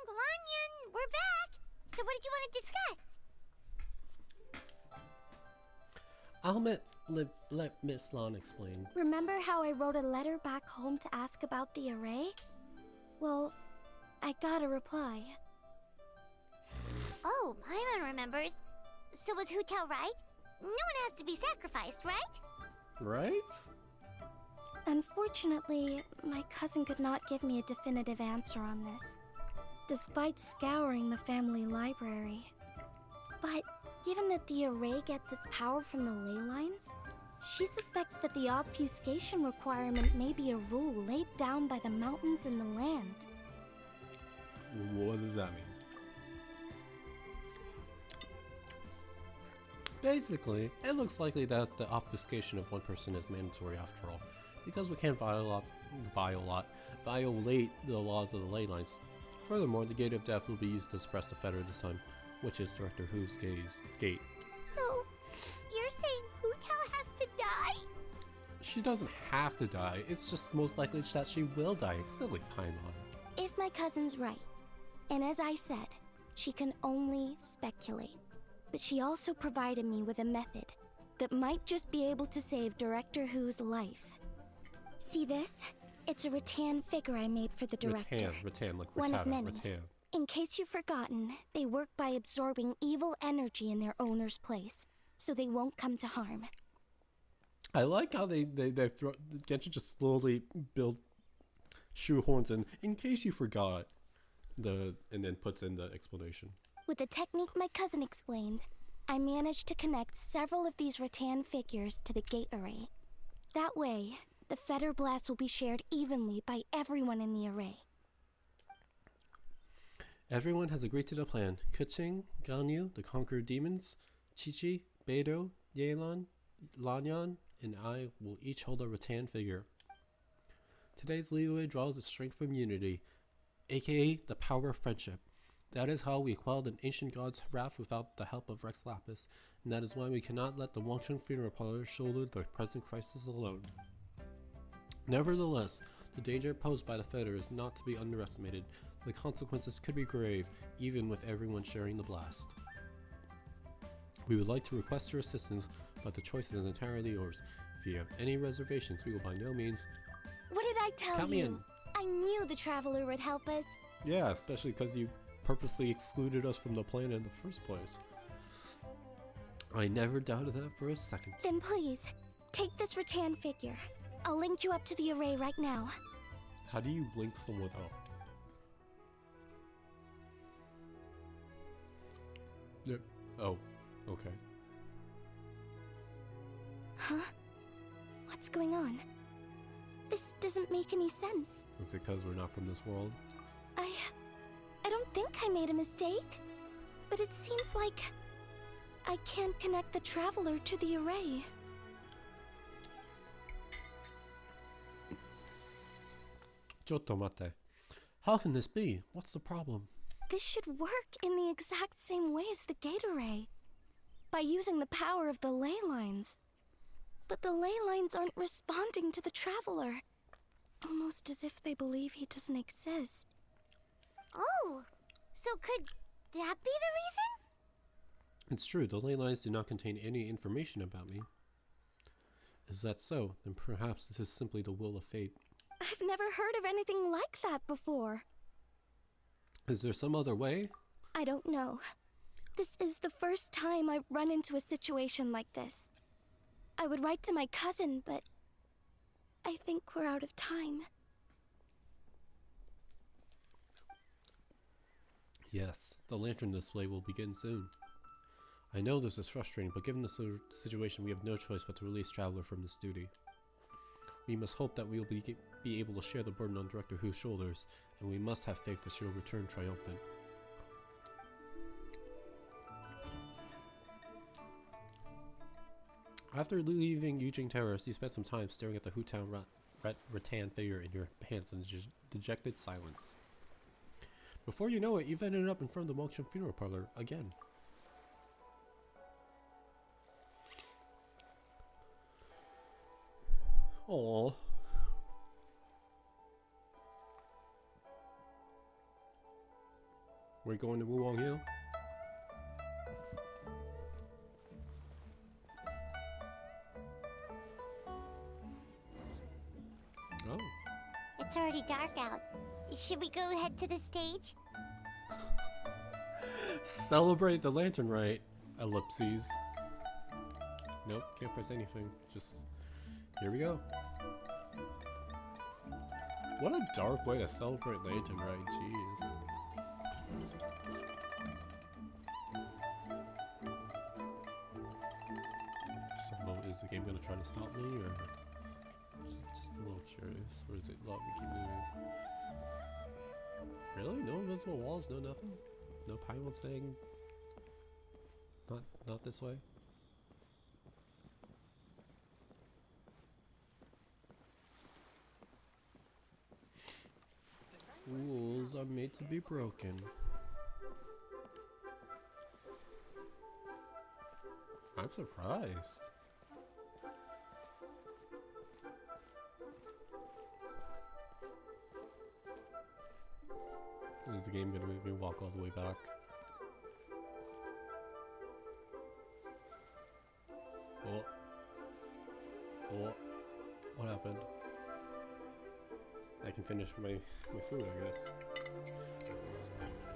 Guanyin, we're back! So what did you want to discuss? I'll let Miss Lon explain. Remember how I wrote a letter back home to ask about the array? Well, I got a reply. Oh, Paimon remembers. So was Hu Tao right? No one has to be sacrificed, right? Right? Unfortunately, my cousin could not give me a definitive answer on this, despite scouring the family library. But given that the array gets its power from the ley lines, she suspects that the obfuscation requirement may be a rule laid down by the mountains and the land. What does that mean? Basically, it looks likely that the obfuscation of one person is mandatory after all, because we can't violate the laws of the ley lines. Furthermore, the Gate of Death will be used to suppress the Fetter this time, which is Director Who's gate. So, you're saying Hu Tao has to die? She doesn't have to die, it's just most likely that she will die. Silly Paimon. If my cousin's right, and as I said, she can only speculate, but she also provided me with a method that might just be able to save Director Who's life. See this? It's a rattan figure I made for the director. Rattan, like one of many. rattan. In case you've forgotten, they work by absorbing evil energy in their owner's place, so they won't come to harm. I like how they throw Genshin just slowly build shoehorns in case you forgot. and then puts in the explanation. With the technique my cousin explained, I managed to connect several of these rattan figures to the gate array. That way, the Fetter Blast will be shared evenly by everyone in the array. Everyone has agreed to the plan. Kuching, Ganyu, the Conqueror Demons, Chichi, Beidou, Yelan, Lanyan, and I will each hold a rattan figure. Today's leeway draws its strength from unity, aka the power of friendship. That is how we quelled an ancient god's wrath without the help of Rex Lapis, and that is why we cannot let the Wangchun funeral parlor shoulder the present crisis alone. Nevertheless, the danger posed by the Fetter is not to be underestimated. The consequences could be grave, even with everyone sharing the blast. We would like to request your assistance, but the choice is entirely yours. If you have any reservations, we will by no means... What did I tell Count you? me in. I knew the Traveler would help us. Yeah, especially because you purposely excluded us from the plan in the first place. I never doubted that for a second. Then please, take this rattan figure. I'll link you up to the array right now. How do you link someone up? Yep. Oh, okay. Huh? What's going on? This doesn't make any sense. Is it because we're not from this world? I don't think I made a mistake. But it seems like I can't connect the Traveler to the array. Chotto mate. How can this be? What's the problem? This should work in the exact same way as the gate array, by using the power of the ley lines. But the ley lines aren't responding to the Traveler, almost as if they believe he doesn't exist. Oh, so could that be the reason? It's true, the ley lines do not contain any information about me. Is that so? Then perhaps this is simply the will of fate. I've never heard of anything like that before. Is there some other way? I don't know. This is the first time I've run into a situation like this. I would write to my cousin, but I think we're out of time. Yes, the lantern display will begin soon. I know this is frustrating, but given the situation, we have no choice but to release Traveler from this duty. We must hope that we will be able to share the burden on Director Hu's shoulders, and we must have faith that she will return triumphant. After leaving Yujing Terrace, you spent some time staring at the Hutown rattan figure in your hands in dejected silence. Before you know it, you've ended up in front of the Wangchun funeral parlor again. Aww. We're going to Wuwang Hill? Oh. It's already dark out. Should we go head to the stage? Celebrate the lantern rite. Ellipses. Nope, can't press anything. Just here we go. What a dark way to celebrate lantern rite, jeez. So is the game gonna try to stop me, or just a little curious, or is it let me keep moving? Really? No invisible walls, no nothing? No Paimon saying not this way? Rules are made to be broken. I'm surprised. Is the game gonna make me walk all the way back? Oh. Oh. What happened? I can finish my food, I guess.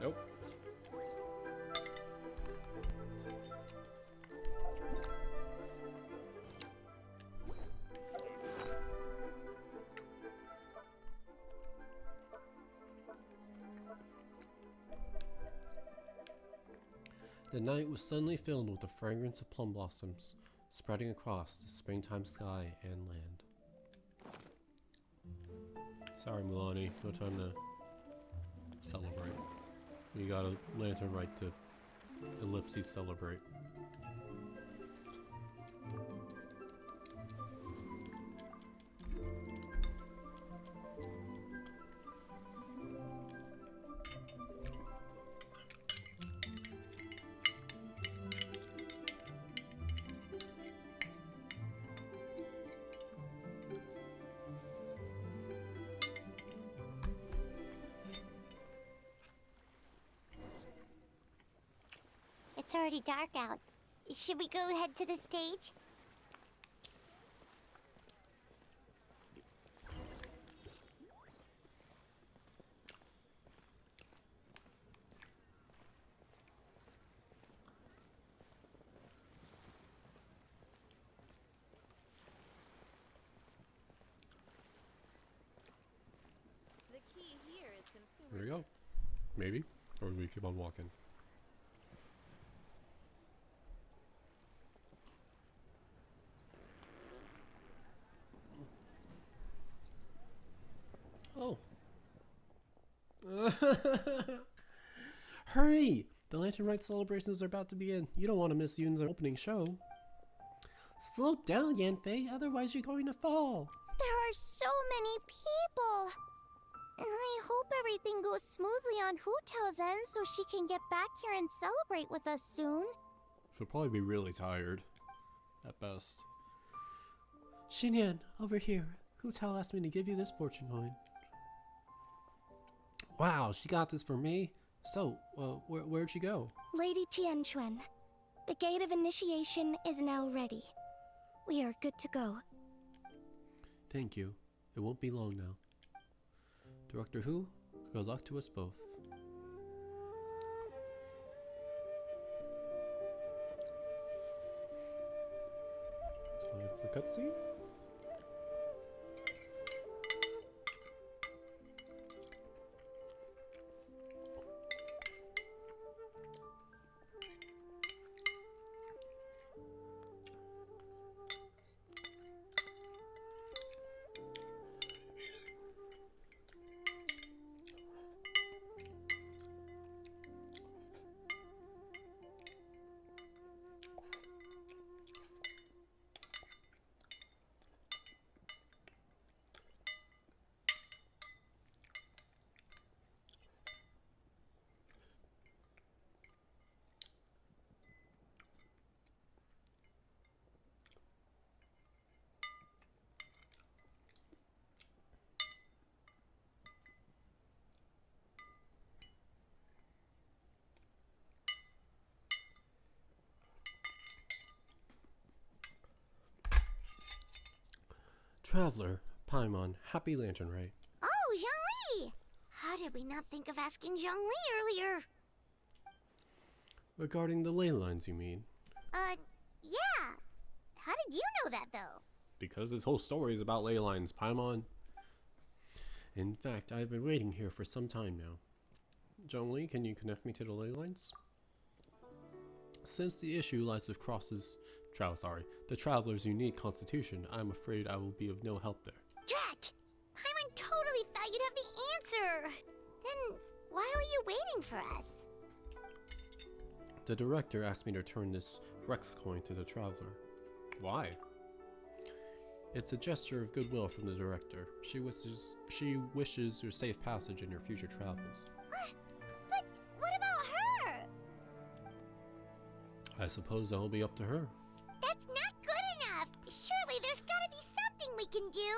Nope. The night was suddenly filled with the fragrance of plum blossoms, spreading across the springtime sky and land. Sorry, Milani, no time to celebrate. We got a lantern right to ellipses celebrate. It's already dark out. Should we go head to the stage? The key here is consumers. Here we go. Maybe. Or we keep on walking. Oh. Hurry! The Lantern Rite celebrations are about to begin. You don't want to miss Yoon's opening show. Slow down, Yanfei, otherwise you're going to fall. There are so many people. And I hope everything goes smoothly on Hu Tao's end so she can get back here and celebrate with us soon. She'll probably be really tired. At best. Xinyan, over here. Hu Tao asked me to give you this fortune coin. Wow, she got this for me? So, where'd she go? Lady Tianquan, the gate of initiation is now ready. We are good to go. Thank you. It won't be long now. Director Hu, good luck to us both. Time for cutscene. Traveler, Paimon, happy Lantern Rite. Oh, Zhongli! How did we not think of asking Zhongli earlier? Regarding the ley lines, you mean? Yeah. How did you know that, though? Because this whole story is about ley lines, Paimon. In fact, I've been waiting here for some time now. Zhongli, can you connect me to the ley lines? Since the issue lies with the Traveler's unique constitution, I'm afraid I will be of no help there. Drat! Paimon totally thought you'd have the answer! Then why were you waiting for us? The director asked me to return this Rex coin to the Traveler. Why? It's a gesture of goodwill from the director. She wishes your safe passage in your future travels. But what about her? I suppose that will be up to her. That's not good enough! Surely there's gotta be something we can do!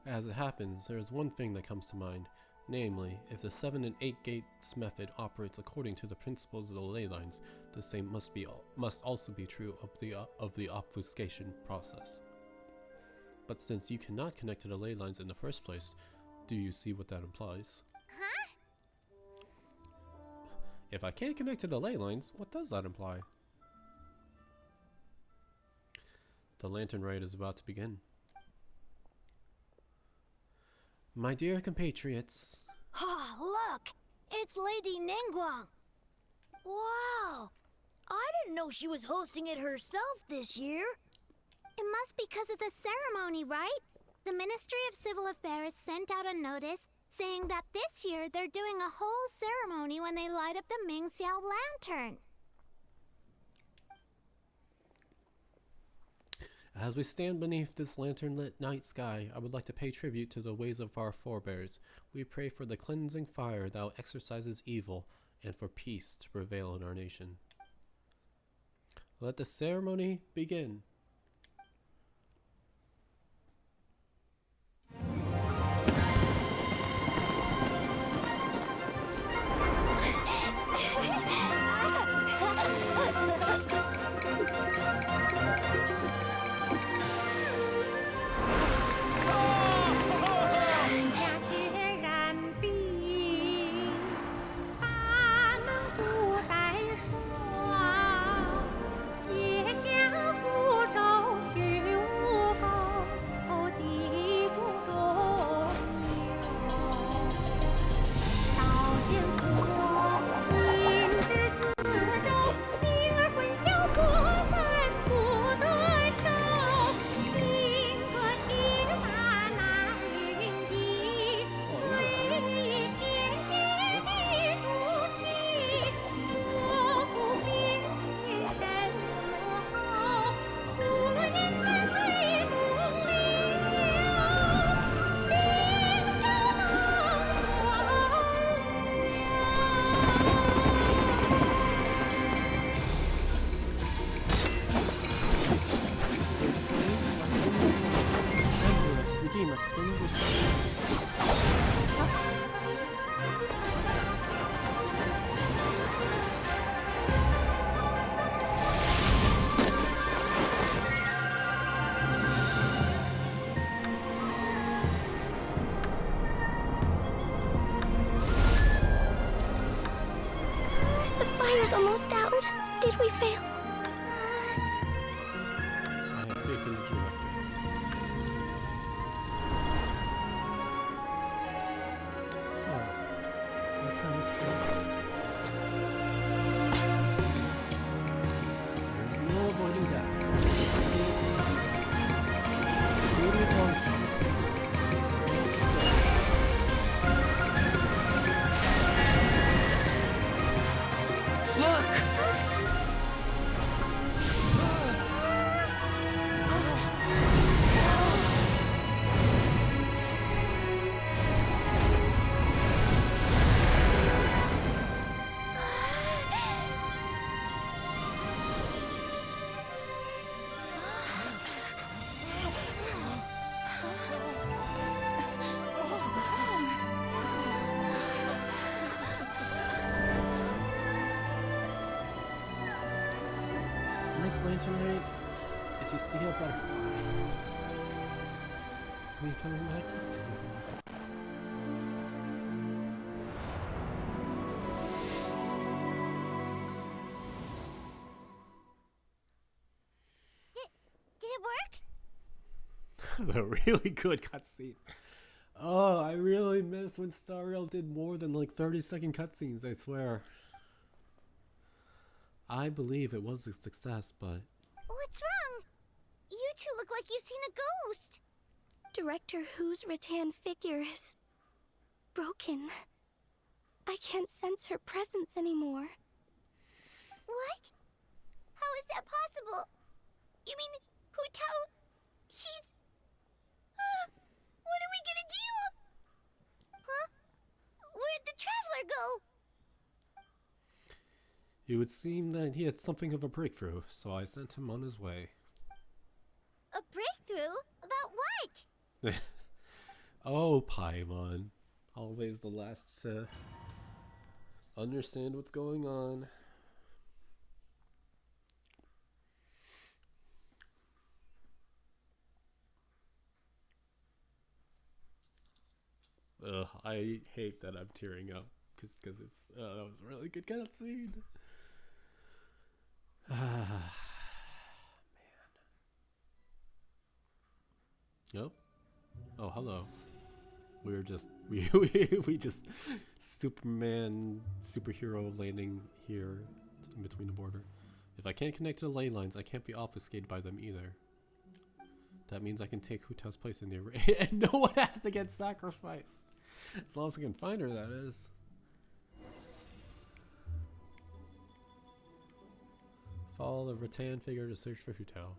As it happens, there is one thing that comes to mind. Namely, if the 7 and 8 gates method operates according to the principles of the ley lines, the same must also be true of the obfuscation process. But since you cannot connect to the ley lines in the first place, do you see what that implies? Huh? If I can't connect to the ley lines, what does that imply? The Lantern Rite is about to begin. My dear compatriots. Oh, look! It's Lady Ningguang! Wow! I didn't know she was hosting it herself this year. It must be because of the ceremony, right? The Ministry of Civil Affairs sent out a notice saying that this year they're doing a whole ceremony when they light up the Ming Xiao lantern. As we stand beneath this lantern-lit night sky, I would like to pay tribute to the ways of our forebears. We pray for the cleansing fire that exorcises evil, and for peace to prevail in our nation. Let the ceremony begin. Redeem us, deliver us. The fire's almost out. Did we fail? I have faith in the director. So, let's have this go. There's no avoiding death. Beauty of Genshin. Next lantern night, if you see a butterfly, it's me coming back to see you. Did it work? A really good cutscene. Oh, I really miss when Star Rail did more than like 30-second cutscenes, I swear. I believe it was a success, but What's wrong? You two look like you've seen a ghost. Director Hu's rattan figure is broken. I can't sense her presence anymore. What? How is that possible? You mean Hu Tao? She's... what are we gonna do? Huh? Where'd the traveler go? it would seem that he had something of a breakthrough, so I sent him on his way. A breakthrough? About what? Oh, Paimon. Always the last to understand what's going on. I hate that I'm tearing up because it's that was a really good cutscene. Man. Oh, hello. we're just we just superhero landing here in between the border. If I can't connect to the ley lines, I can't be obfuscated by them either. That means I can take Hu Tao's place in the array, and no one has to get sacrificed. As long as I can find her, that is. Follow the rattan figure to search for Hu Tao.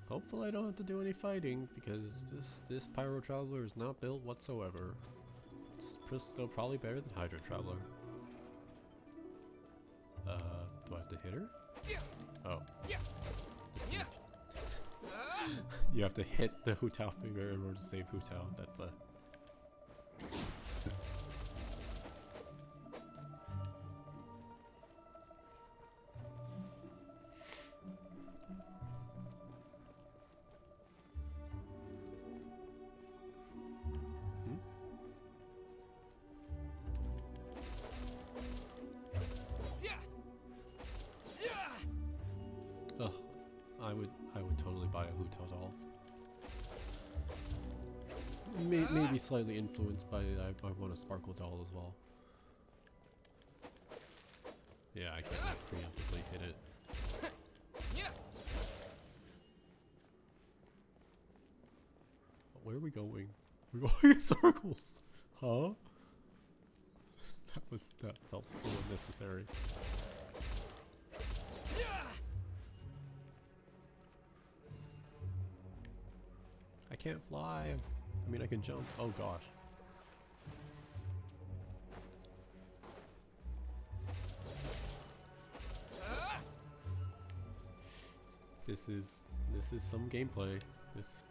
Hopefully I don't have to do any fighting, because this Pyro Traveler is not built whatsoever. It's still probably better than Hydro Traveler. Do I have to hit her? Oh. You have to hit the Hu Tao figure in order to save Hu Tao. That's a... Ugh, I would totally buy a Hu Tao doll. Maybe slightly influenced by I want a Sparkle doll as well. Yeah, I can't preemptively hit it. Where are we going? We're going in circles. Huh? That felt so unnecessary. I can't fly. I mean, I can jump. Oh gosh. This is some gameplay.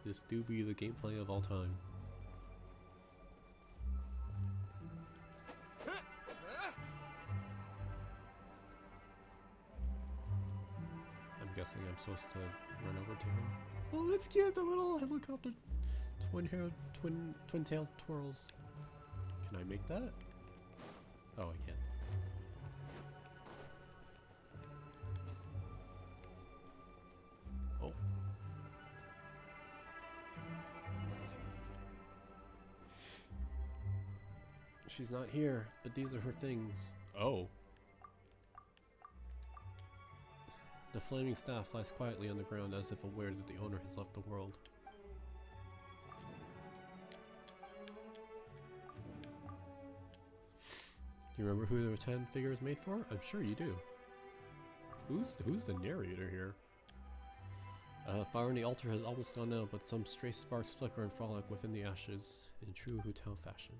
This do be the gameplay of all time. I'm guessing I'm supposed to run over to her. Oh, that's cute, the little helicopter twin-tailed twirls. Can I make that? Oh, I can't. Oh. She's not here, but these are her things. Oh. The flaming staff lies quietly on the ground as if aware that the owner has left the world. Do you remember who the rattan figure is made for? I'm sure you do. Who's the narrator here? Fire on the altar has almost gone out, but some stray sparks flicker and frolic within the ashes in true Hu Tao fashion.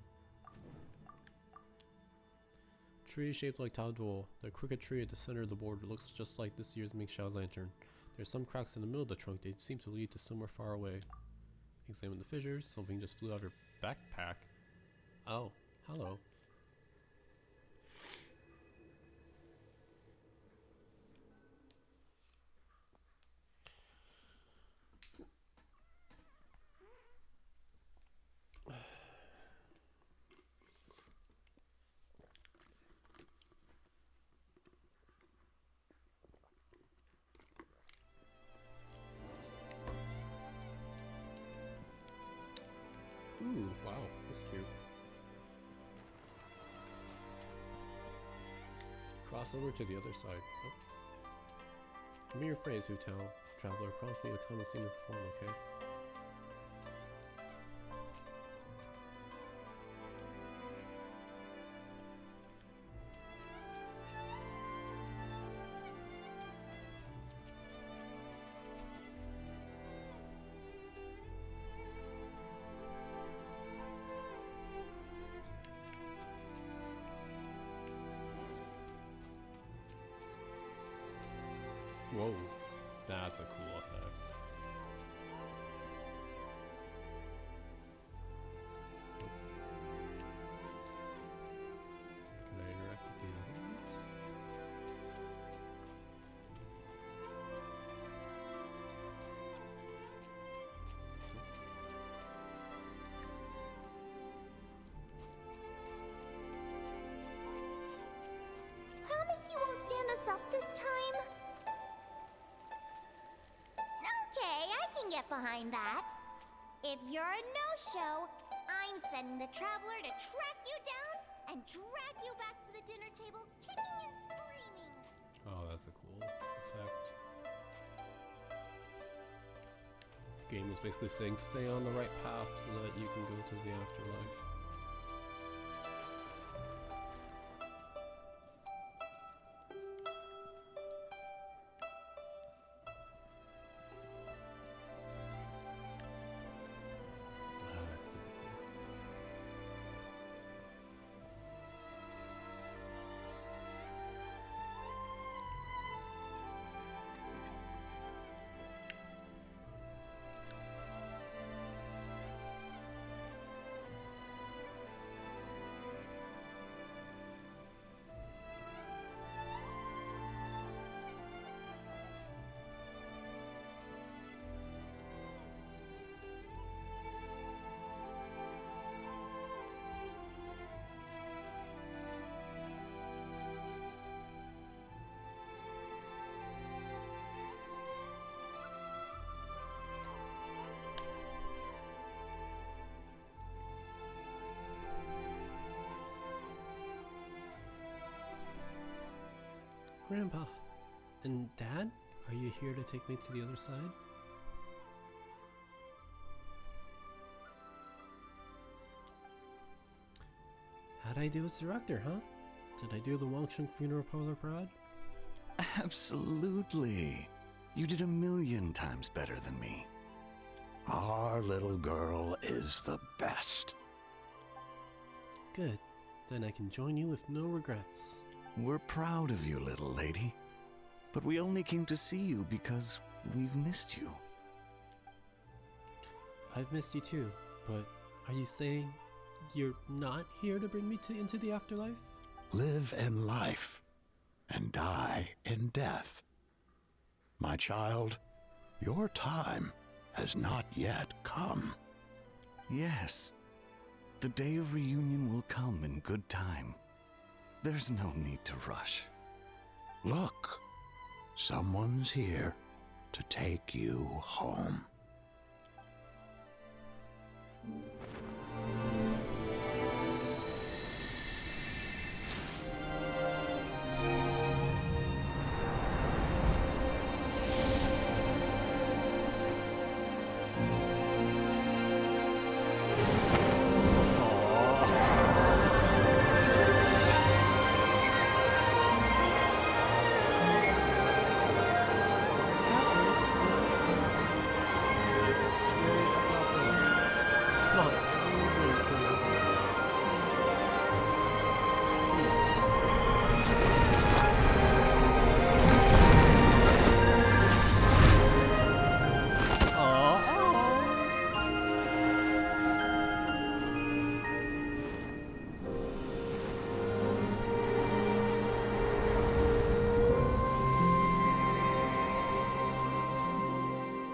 Tree shaped like Tao Duo. The crooked tree at the center of the border looks just like this year's Mingxiao lantern. There's some cracks in the middle of the trunk. They seem to lead to somewhere far away. Examine the fissures. Something just flew out of her backpack. Oh, hello. Ooh, wow, that's cute. Cross over to the other side. Oh. Give me your phrase, Hu Tao. Traveler, promise me you'll come and see me perform, okay? Whoa, that's a cool effect. Can I interact with the other ones? Promise you won't stand us up this time? No, can get behind that. If you're a no-show, I'm sending the Traveler to track you down and drag you back to the dinner table, kicking and screaming. Oh, that's a cool effect. Game is basically saying stay on the right path so that you can go to the afterlife. Ah, that's so cool. Grandpa and Dad, are you here to take me to the other side? How'd I do as director, huh? Did I do the Wangsheng funeral parlor parade? Absolutely. You did 1,000,000 times better than me. Our little girl is the best. Good. Then I can join you with no regrets. We're proud of you, little lady. But we only came to see you because we've missed you. I've missed you too, but are you saying you're not here to bring me into the afterlife? Live in life and die in death. My child, your time has not yet come. Yes, the day of reunion will come in good time. There's no need to rush. Look, someone's here to take you home.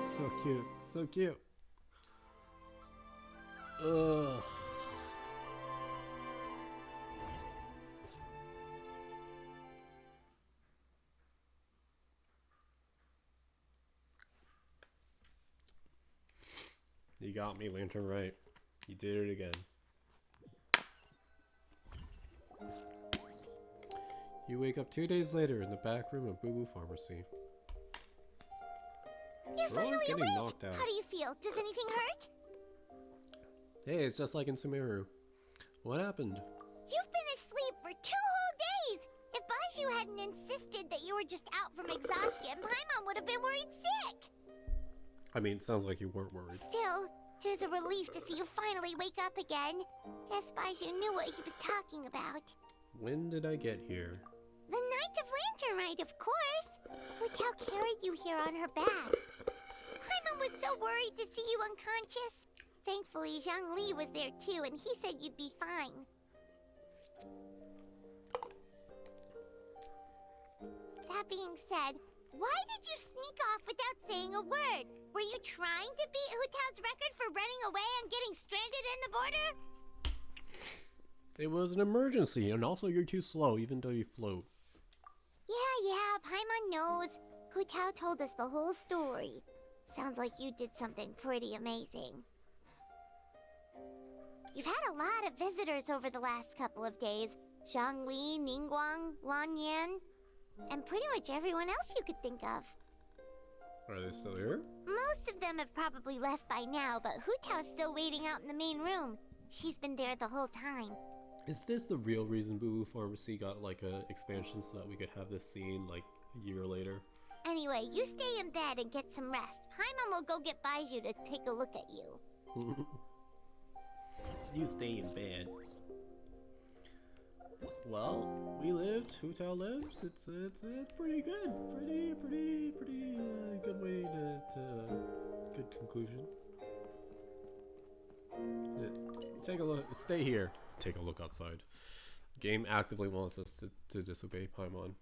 So cute, so cute. Ugh. You got me, Lantern, right. You did it again. You wake up 2 days later in the back room of Boo Boo Pharmacy. You're We're always finally getting awake! knocked out. How do you feel? Does anything hurt? Hey, it's just like in Sumeru. What happened? You've been asleep for 2 whole days! If Baiju hadn't insisted that you were just out from exhaustion, Paimon would have been worried sick! I mean, it sounds like you weren't worried. Still, it is a relief to see you finally wake up again. Guess Baiju knew what he was talking about. When did I get here? The Night of Lantern Rite, of course! Hutao carried you here on her back. Paimon was so worried to see you unconscious. Thankfully, Zhang Li was there too, and he said you'd be fine. That being said, why did you sneak off without saying a word? Were you trying to beat Hutao's record for running away and getting stranded in the border? It was an emergency, and also you're too slow, even though you float. Yeah, Paimon knows. Hutao told us the whole story. Sounds like you did something pretty amazing. You've had a lot of visitors over the last couple of days. Zhangli, Ningguang, Lan Yan, and pretty much everyone else you could think of. Are they still here? Most of them have probably left by now, but Hu Tao's still waiting out in the main room. She's been there the whole time. Is this the real reason Boo Boo Pharmacy got like a expansion so that we could have this scene like a year later? Anyway, you stay in bed and get some rest. Paimon will go get Baiju to take a look at you. You stay in bed. Well, we lived. Hu Tao lives. It's pretty good. Pretty good way to good conclusion. Yeah. Take a look. Stay here. Take a look outside. Game actively wants us to disobey Paimon.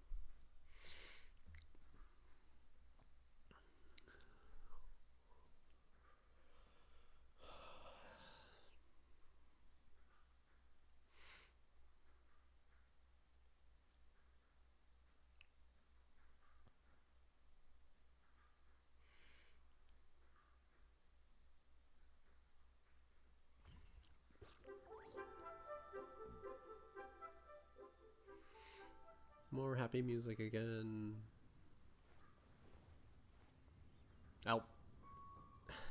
More happy music again. Ow.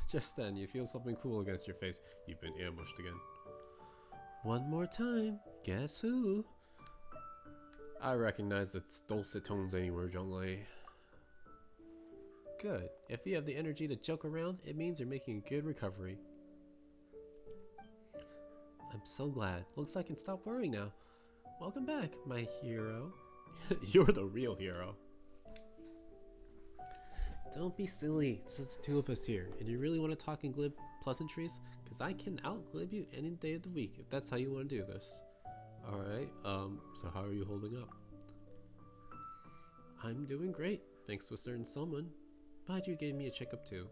Just then, you feel something cool against your face. You've been ambushed again. One more time. Guess who? I recognize the dulcet tones anywhere, Zhonglei. Good. If you have the energy to joke around, it means you're making a good recovery. I'm so glad. Looks like I can stop worrying now. Welcome back, my hero. You're the real hero. Don't be silly. It's just the two of us here. And you really want to talk in glib pleasantries? Because I can outglib you any day of the week if that's how you want to do this. Alright, so how are you holding up? I'm doing great, thanks to a certain someone. Glad you gave me a checkup too.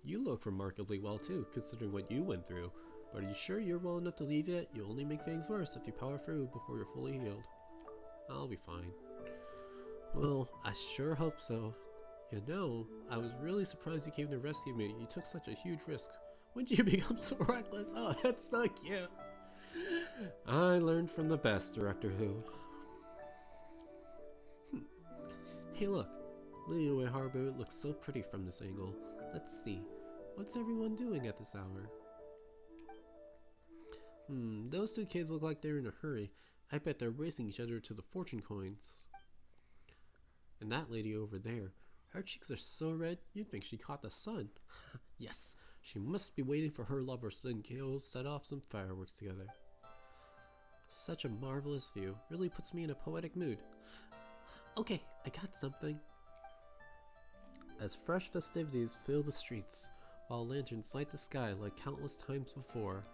You look remarkably well too, considering what you went through. But are you sure you're well enough to leave yet? You'll only make things worse if you power through before you're fully healed. I'll be fine. Well, I sure hope so. You know, I was really surprised you came to rescue me. You took such a huge risk. When did you become so reckless? Oh, that's so cute. I learned from the best, Director Who. Hey look, Liyue Harbor looks so pretty from this angle. Let's see, what's everyone doing at this hour? Those two kids look like they're in a hurry. I bet they're racing each other to the fortune coins. And that lady over there, her cheeks are so red, you'd think she caught the sun. Yes, she must be waiting for her lover so they can set off some fireworks together. Such a marvelous view, really puts me in a poetic mood. Okay, I got something. As fresh festivities fill the streets, while lanterns light the sky like countless times before,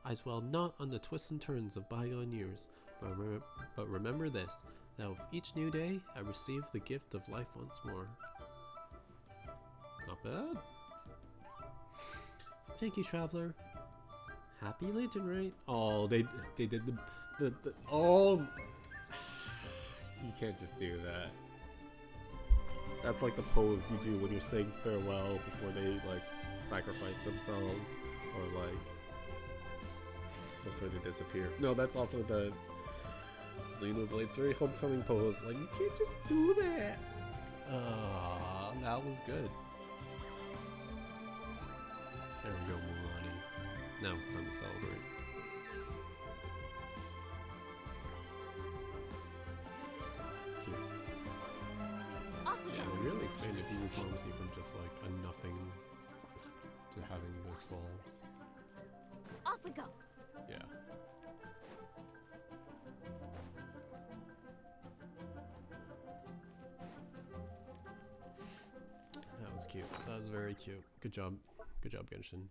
I dwell not on the twists and turns of bygone years, but remember this, that with each new day, I receive the gift of life once more. Not bad. Thank you, traveler. Happy lantern rite. Oh, they did the oh. You can't just do that. That's like the pose you do when you're saying farewell before they like sacrifice themselves or like before they disappear. No, that's also the Xenoblade 3 Homecoming pose. Like, you can't just do that. That was good. There we go, Mulani. Now it's time to celebrate. Cute. Yeah, they really expanded Human Pharmacy from just like a nothing to having this fall. Off we go. Yeah. That was cute. That was very cute. Good job. Good job, Genshin.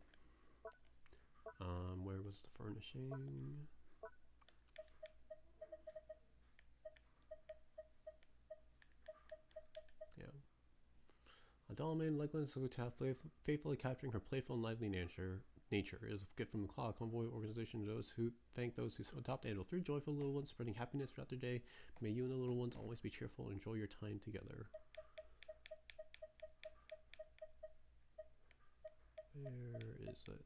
Where was the furnishing? Yeah. A doll maiden Legolas who faithfully capturing her playful and lively nature is a gift from the Claw Convoy organization to those who thank those who adopt and three joyful little ones spreading happiness throughout their day. May you and the little ones always be cheerful and enjoy your time together. Where is it?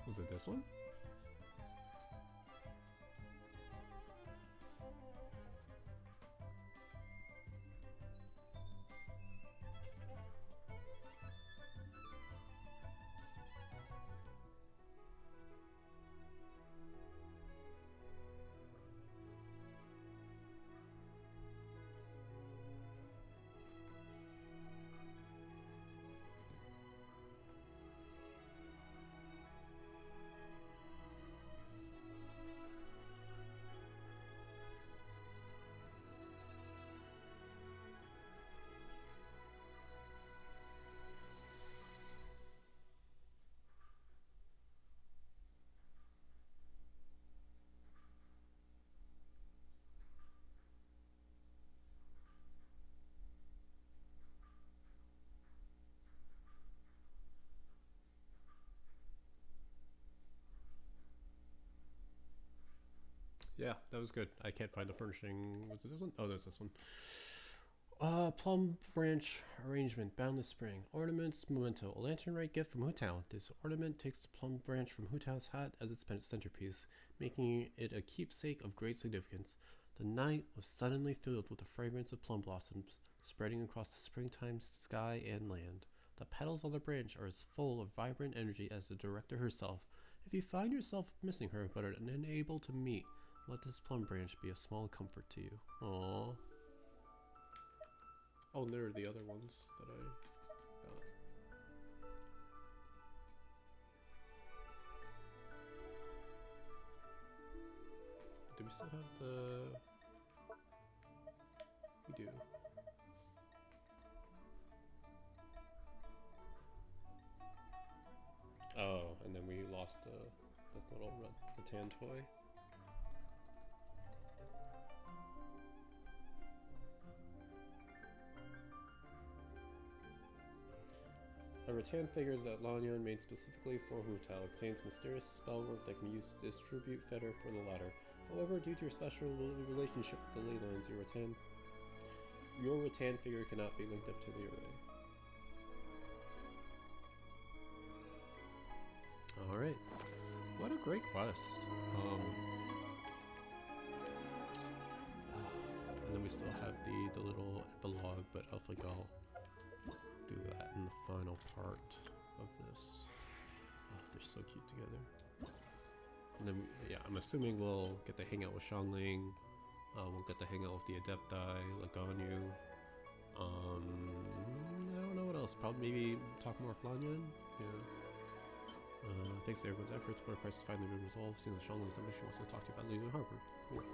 Was it this one? Yeah, that was good. I can't find the furnishing. Was it this one? Oh, that's this one. Plum branch arrangement, boundless spring. Ornaments, memento. A lantern right gift from Hutao. This ornament takes the plum branch from Hutao's hat as its centerpiece, making it a keepsake of great significance. The night was suddenly filled with the fragrance of plum blossoms, spreading across the springtime sky and land. The petals on the branch are as full of vibrant energy as the director herself. If you find yourself missing her but are unable to meet, let this plum branch be a small comfort to you. Aww. Oh, and there are the other ones that I got. Do we still have the... We do. Oh, and then we lost the little rattan toy. A rattan figure that Lanyan made specifically for Hutao contains mysterious spellwork that can be used to distribute fetter for the latter. However, due to your special relationship with the ley lines, your rattan figure cannot be linked up to the array. Alright. What a great quest. And then we still have the little epilogue, but I think I'll do that in the final part of this. Oh, they're so cute together. And then, yeah, I'm assuming we'll get to hang out with Xiangling. We'll get to hang out with the Adepti, Laganyu. I don't know what else. Probably maybe talk more with Lanyan. Yeah. Thanks to everyone's efforts, Water Crisis finally been resolved. Seeing the Xiangling's ambition wants to talk to you about leaving the harbor. Cool.